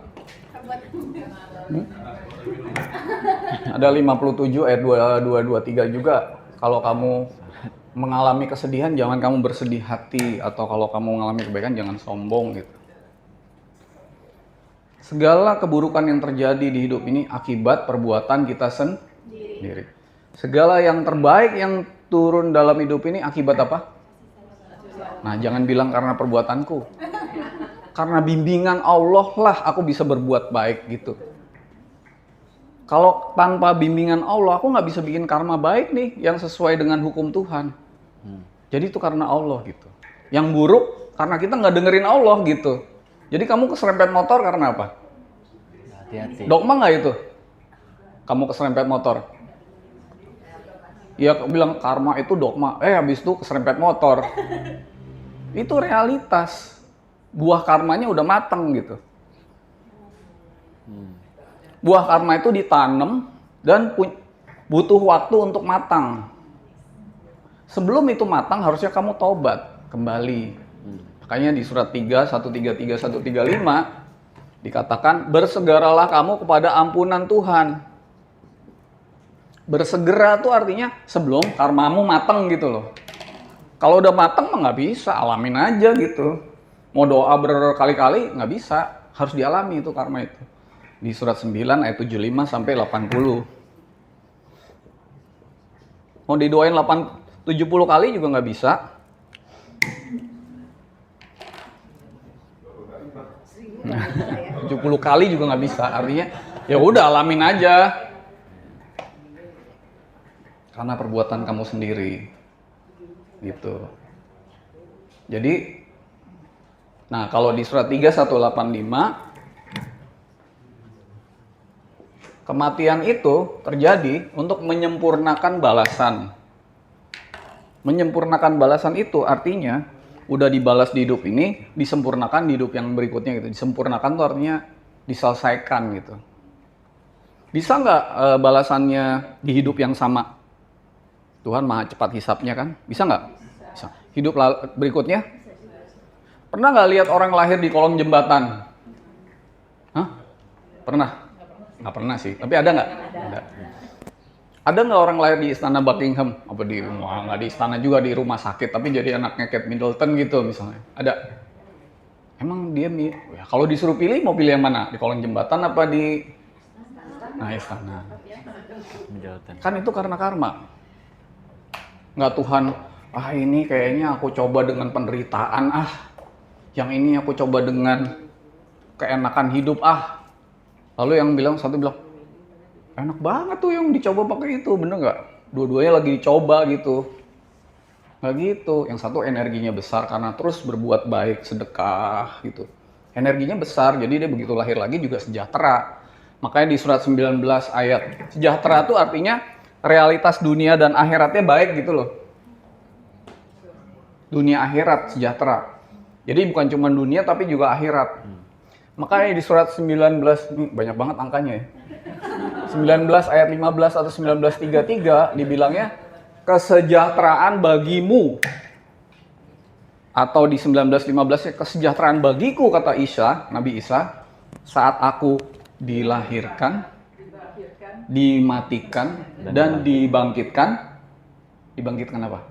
Ada 57 ayat 223 juga. Kalau kamu mengalami kesedihan, jangan kamu bersedih hati. Atau kalau kamu mengalami kebaikan, jangan sombong gitu. Segala keburukan yang terjadi di hidup ini akibat perbuatan kita sendiri. Segala yang terbaik yang turun dalam hidup ini akibat apa? Nah, jangan bilang karena perbuatanku. Karena bimbingan Allah lah aku bisa berbuat baik gitu. Kalau tanpa bimbingan Allah, aku nggak bisa bikin karma baik nih yang sesuai dengan hukum Tuhan. Jadi itu karena Allah gitu. Yang buruk karena kita nggak dengerin Allah gitu. Jadi kamu keserempet motor karena apa? Hati-hati. Dogma nggak itu? Kamu keserempet motor. Iya bilang karma itu dogma. Habis itu keserempet motor. Itu realitas. Buah karmanya udah mateng gitu. Buah karma itu ditanam dan butuh waktu untuk matang. Sebelum itu matang harusnya kamu tobat kembali. Makanya di surat 3, 133, 135 dikatakan bersegeralah kamu kepada ampunan Tuhan. Bersegera tuh artinya sebelum karmamu mateng gitu loh. Kalau udah mateng mah nggak bisa, alamin aja gitu. Mau doa berkali-kali nggak bisa, harus dialami itu karma itu. Di surat 9 ayat 75 sampai 80. Mau didoain 70 kali juga nggak bisa. 70 kali juga nggak bisa, artinya ya udah alamin aja. Karena perbuatan kamu sendiri. Gitu. Jadi, nah kalau di surat 3185, kematian itu terjadi untuk menyempurnakan balasan. Menyempurnakan balasan itu artinya udah dibalas di hidup ini, disempurnakan di hidup yang berikutnya gitu. Disempurnakan tuh artinya diselesaikan gitu. Bisa nggak balasannya di hidup yang sama? Tuhan maha cepat hisapnya kan? Bisa nggak? Bisa. Hidup berikutnya? Pernah nggak lihat orang lahir di kolong jembatan? Hah? Pernah? Nggak pernah sih, tapi ada nggak? Ada. Ada nggak orang lahir di istana Buckingham? Apa di rumah? Nggak di istana juga, di rumah sakit, tapi jadi anaknya Kate Middleton gitu misalnya. Ada? Emang dia, ya, kalau disuruh pilih, mau pilih yang mana? Di kolong jembatan apa di... Nah, istana. Kan itu karena karma. Nggak Tuhan, ini kayaknya aku coba dengan penderitaan, yang ini aku coba dengan keenakan hidup, Lalu yang satu bilang, enak banget tuh yang dicoba pakai itu, bener nggak? Dua-duanya lagi dicoba gitu. Nggak gitu, yang satu energinya besar karena terus berbuat baik, sedekah gitu. Energinya besar, jadi dia begitu lahir lagi juga sejahtera. Makanya di surat 19 ayat, sejahtera itu artinya realitas dunia dan akhiratnya baik gitu loh. Dunia akhirat sejahtera. Jadi bukan cuma dunia tapi juga akhirat. Makanya di surat 19, ini banyak banget angkanya ya. 19 ayat 15 atau 19:33 dibilangnya kesejahteraan bagimu. Atau di 19:15 kesejahteraan bagiku kata Isa, Nabi Isa, saat aku dilahirkan, dimatikan dan dibangkitkan. Dibangkitkan apa?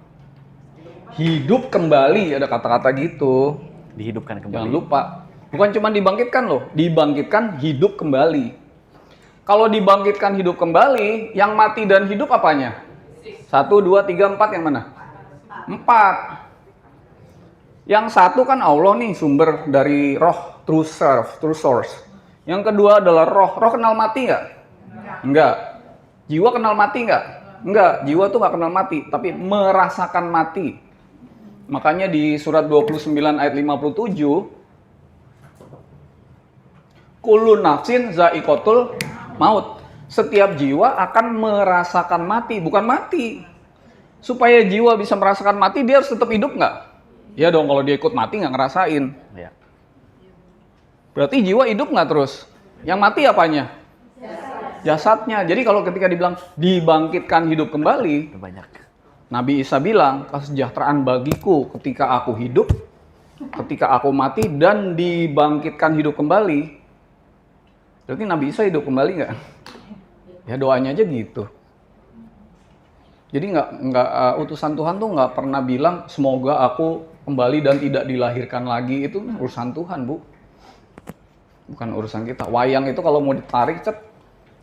Hidup kembali, ada kata-kata gitu. Dihidupkan kembali. Jangan lupa. Bukan cuma dibangkitkan loh, dibangkitkan hidup kembali. Kalau dibangkitkan hidup kembali, yang mati dan hidup apanya? 1, 2, 3, 4 yang mana? 4. Yang satu kan Allah nih, sumber dari roh, true source. Yang kedua adalah roh. Roh kenal mati nggak? Enggak. Jiwa kenal mati nggak? Enggak. Jiwa tuh nggak kenal mati, tapi merasakan mati. Makanya di surat 29 ayat 57, kullu nafsin za'iqatul maut. Setiap jiwa akan merasakan mati, bukan mati. Supaya jiwa bisa merasakan mati, dia harus tetap hidup nggak? Ya dong, kalau dia ikut mati nggak ngerasain. Ya. Berarti jiwa hidup nggak terus? Yang mati apanya? Jasadnya. Jadi kalau ketika dibilang dibangkitkan hidup kembali, Banyak. Nabi Isa bilang, kesejahteraan bagiku ketika aku hidup, ketika aku mati dan dibangkitkan hidup kembali. Berarti Nabi Isa hidup kembali nggak? Ya doanya aja gitu. Jadi nggak utusan Tuhan tuh nggak pernah bilang semoga aku kembali dan tidak dilahirkan lagi. Itu urusan Tuhan, Bu. Bukan urusan kita. Wayang itu kalau mau ditarik,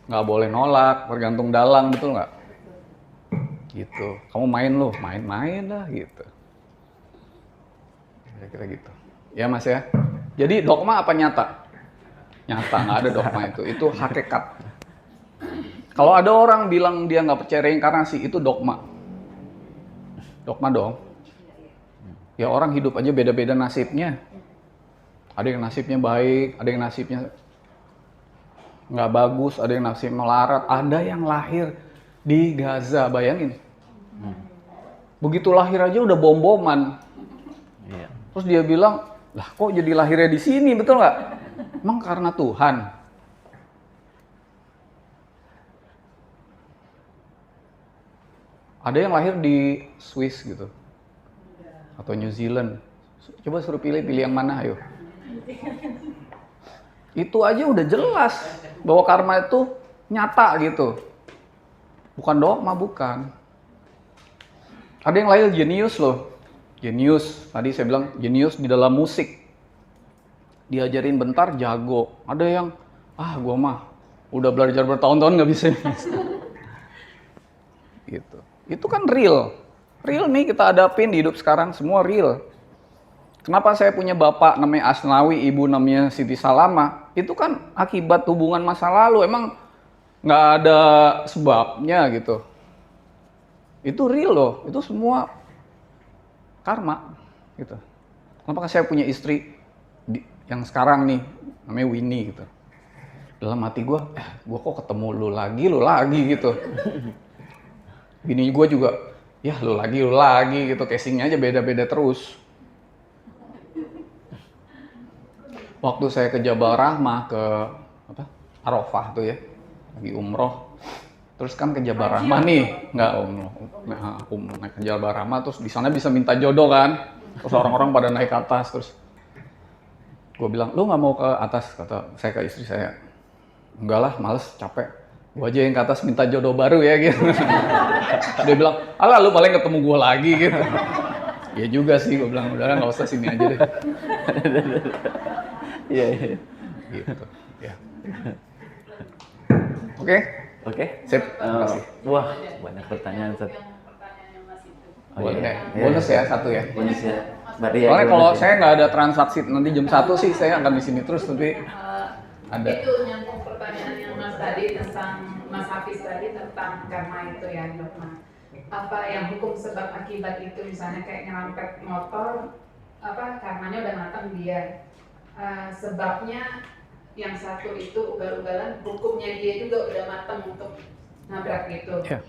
nggak boleh nolak, tergantung dalang, betul nggak? Gitu. Kamu main loh, main lah gitu. Kira-kira gitu. Ya Mas ya. Jadi dogma apa nyata? Nyata, nggak ada dogma itu hakikat. Kalau ada orang bilang dia nggak percaya reinkarnasi, itu dogma. Dogma dong. Ya orang hidup aja beda-beda nasibnya. Ada yang nasibnya baik, ada yang nasibnya nggak bagus, ada yang nasibnya melarat, ada yang lahir di Gaza, bayangin. Begitu lahir aja udah bom-boman. Iya. Terus dia bilang, lah kok jadi lahirnya di sini, betul nggak? Emang karena Tuhan. Ada yang lahir di Swiss gitu, atau New Zealand. Coba suruh pilih yang mana, ayo. Itu aja udah jelas bahwa karma itu nyata gitu. Bukan dogma, bukan. Ada yang lain jenius loh. Jenius, tadi saya bilang jenius di dalam musik. Diajarin bentar jago. Ada yang, gua mah udah belajar bertahun-tahun nggak bisa. Gitu. Itu kan real. Real nih kita hadapin di hidup sekarang, semua real. Kenapa saya punya bapak namanya Asnawi, ibu namanya Siti Salama? Itu kan akibat hubungan masa lalu. Emang nggak ada sebabnya gitu. Itu real loh. Itu semua karma gitu. Kenapa saya punya istri yang sekarang nih namanya Winnie gitu. Dalam hati gue kok ketemu lu lagi gitu. Bini gue juga, ya lu lagi gitu. Casingnya aja beda-beda terus. Waktu saya ke Jabal Rahmah, ke Arafah tuh ya, lagi umroh. Terus kan ke Jabal Rahmah nih, nggak umroh, naik ke Jabal Rahmah, terus di sana bisa minta jodoh kan. Terus orang-orang pada naik ke atas, terus gue bilang, lu nggak mau ke atas? Kata saya ke istri saya, enggak lah, males, capek. Gue aja yang ke atas minta jodoh baru ya gitu. Dia bilang, alah lu paling ketemu gue lagi gitu. Ya juga sih, gue bilang, udah nggak usah sini aja deh. Iya. Gitu, ya. Oke, sip. Terima kasih. Wah, banyak pertanyaan. Yang pertanyaan yang Mas itu. Boleh. Bonus ya, satu ya. Bonus ya. Mbak Ria, Soalnya gimana kalau tuh? saya nggak ada transaksi nanti jam 1 sih, saya akan di sini terus, tapi ada. Itu nyambung pertanyaan yang Mas tadi tentang Mas Hafiz tadi tentang karma itu ya, dogma. Apa yang hukum sebab akibat itu, misalnya kayak nyerempet motor, karmanya udah matang dia. Sebabnya yang satu itu ugal-ugalan, hukumnya dia juga udah matang untuk nabrak gitu. Yeah.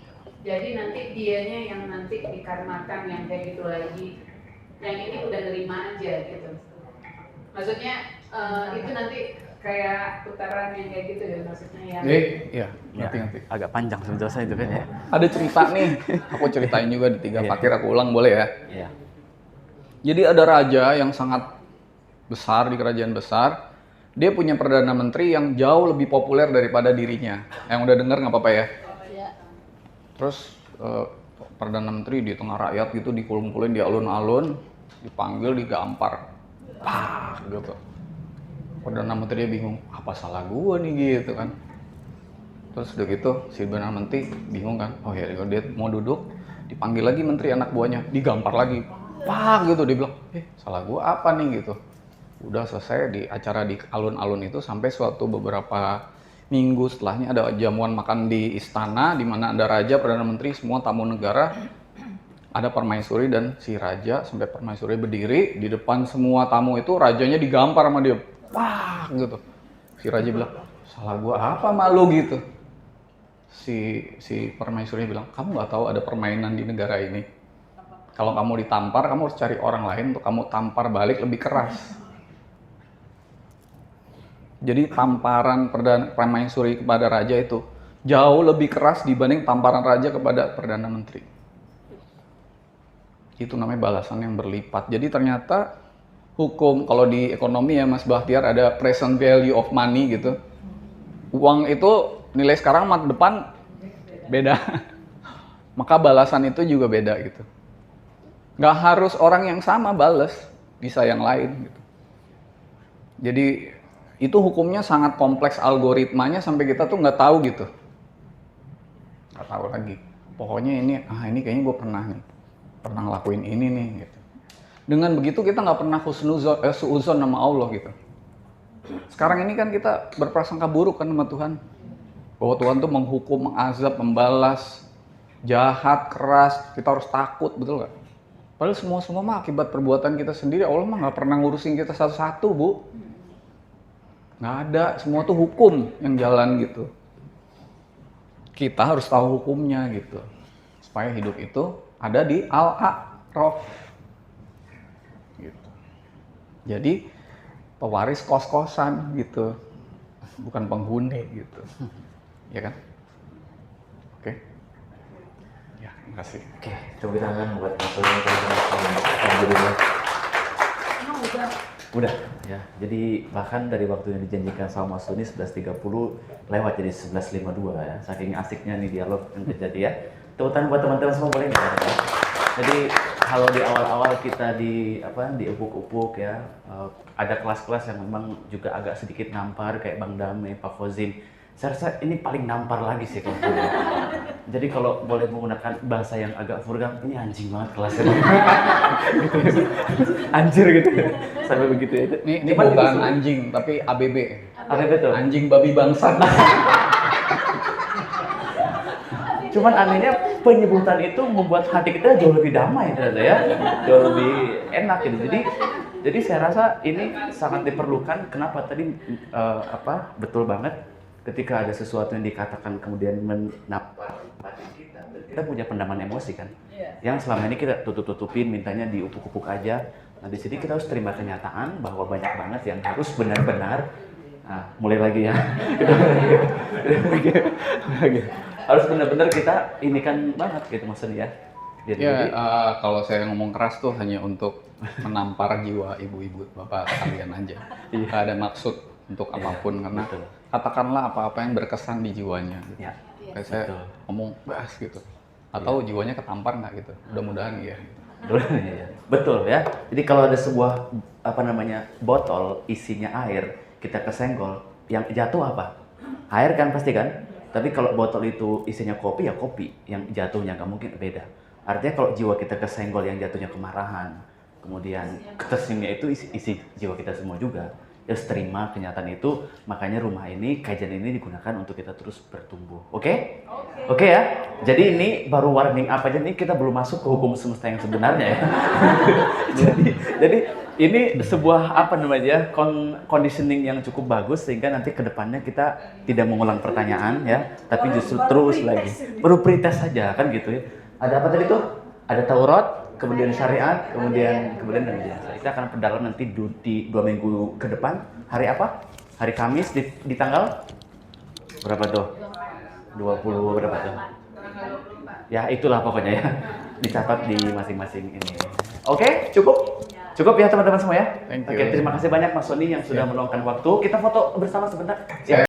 Jadi nanti dianya yang nanti dikarmakan yang kayak gitu lagi. Yang ini udah nerima aja gitu. Maksudnya itu nanti kayak putaran yang kayak gitu ya maksudnya ya. Iya, ngerti. Agak panjang sebetulnya itu kan ya. Ada cerita nih, aku ceritain juga di 3 fakir, aku ulang boleh ya? Iya. Jadi ada raja yang sangat besar di kerajaan besar. Dia punya perdana menteri yang jauh lebih populer daripada dirinya. Yang udah denger nggak apa-apa ya? Terus perdana menteri di tengah rakyat gitu dikumpulin di alun-alun, dipanggil, digampar, gitu. Perdana menteri dia bingung, apa salah gua nih gitu kan? Terus udah gitu si perdana menteri bingung kan? Oh ya, dia mau duduk, dipanggil lagi menteri anak buahnya, digampar lagi, gitu. Dia bilang, salah gua apa nih gitu? Udah selesai di acara di alun-alun itu sampai suatu beberapa minggu setelahnya ada jamuan makan di istana di mana ada raja, perdana menteri, semua tamu negara, ada permaisuri dan si raja. Sampai permaisuri berdiri di depan semua tamu itu, rajanya digampar sama dia, gitu. Si raja bilang, salah gua apa malu gitu? Si permaisuri bilang, kamu nggak tahu ada permainan di negara ini. Kalau kamu ditampar, kamu harus cari orang lain untuk kamu tampar balik lebih keras. Jadi tamparan permaisuri kepada raja itu jauh lebih keras dibanding tamparan raja kepada perdana menteri. Itu namanya balasan yang berlipat. Jadi ternyata hukum, kalau di ekonomi ya Mas Bahtiar, ada present value of money gitu. Uang itu nilai sekarang sama depan beda. Maka balasan itu juga beda gitu. Nggak harus orang yang sama balas, bisa yang lain gitu. Jadi itu hukumnya sangat kompleks, algoritmanya sampai kita tuh nggak tahu gitu. Nggak tahu lagi. Pokoknya ini kayaknya gue pernah ngelakuin ini nih gitu. Dengan begitu kita nggak pernah suuzon sama Allah gitu. Sekarang ini kan kita berprasangka buruk kan sama Tuhan. Bahwa Tuhan tuh menghukum, mengazab, membalas, jahat, keras, kita harus takut, betul nggak? Padahal semua mah akibat perbuatan kita sendiri. Allah mah nggak pernah ngurusin kita satu-satu, Bu. Nggak ada, semua tuh hukum yang jalan gitu. Kita harus tahu hukumnya gitu. Supaya hidup itu ada di Al-A'raf. Gitu. Jadi pewaris kos-kosan gitu. Bukan penghuni gitu. Ya kan? Oke. Ya, makasih. Oke, tepuk tangan buat Mas Ria. Alhamdulillah. Udah. Udah ya. Jadi bahkan dari waktu yang dijanjikan sama Mas Doni 11.30 lewat jadi 11.52 ya. Saking asiknya nih dialog yang terjadi ya. Tepuk tangan buat teman-teman semua boleh nggak? Ya? Jadi kalau di awal-awal kita diupuk-upuk ya, ada kelas-kelas yang memang juga agak sedikit nampar kayak Bang Dame, Pak Fozin. Saya rasa ini paling nampar lagi sih kalau saya. Jadi kalau boleh menggunakan bahasa yang agak vulgar, ini anjing banget kelasnya. Gitu ya. Anjir gitu ya. Sampai begitu ya. Ini bukan anjing, tapi ABB. ABB tuh? Anjing babi bangsa. Cuman anehnya penyebutan itu membuat hati kita jauh lebih damai ternyata ya, jauh lebih enak gitu. Jadi saya rasa ini sangat diperlukan. Kenapa tadi betul banget ketika ada sesuatu yang dikatakan kemudian menampar batin kita punya pendaman emosi kan, yang selama ini kita tutup-tutupin, mintanya diupuk-upuk aja. Nah di sini kita harus terima kenyataan bahwa banyak banget yang harus benar-benar. Nah, mulai lagi ya. Harus benar-benar kita ini kan banget gitu maksudnya ya. Jadi, kalau saya ngomong keras tuh hanya untuk menampar jiwa ibu-ibu bapak kalian aja. Nggak ada maksud untuk apapun karena katakanlah apa-apa yang berkesan di jiwanya. Gitu. Ya. Kayak saya ngomong bahas gitu. Atau jiwanya ketampar nggak gitu. Mudah-mudahan iya. Betul ya. Jadi kalau ada sebuah botol isinya air, kita kesenggol, yang jatuh apa? Air kan pasti kan? Tapi kalau botol itu isinya kopi ya kopi, yang jatuhnya nggak mungkin beda. Artinya kalau jiwa kita kesenggol yang jatuhnya kemarahan, kemudian ketersinggungnya itu isi jiwa kita semua juga. Ya terima kenyataan itu, makanya rumah ini, kajian ini digunakan untuk kita terus bertumbuh. Oke? Oke ya? Jadi ini baru warning apa aja nih, kita belum masuk ke hukum semesta yang sebenarnya ya. jadi ini sebuah conditioning yang cukup bagus sehingga nanti ke depannya kita tidak mengulang pertanyaan ya, tapi justru terus lagi. Baru pretest saja kan gitu ya. Ada apa tadi tuh? Ada Taurat, kemudian syariat, kemudian dan biasa. Kita akan perdalam nanti di 2 minggu ke depan. Hari apa? Hari Kamis di tanggal berapa tuh? 20 berapa tuh? Ya itulah pokoknya ya. Dicatat di masing-masing ini. Oke, cukup? Cukup ya teman-teman semua ya? Thank you. Oke, terima kasih banyak Mas Sony yang sudah meluangkan waktu. Kita foto bersama sebentar. Ya.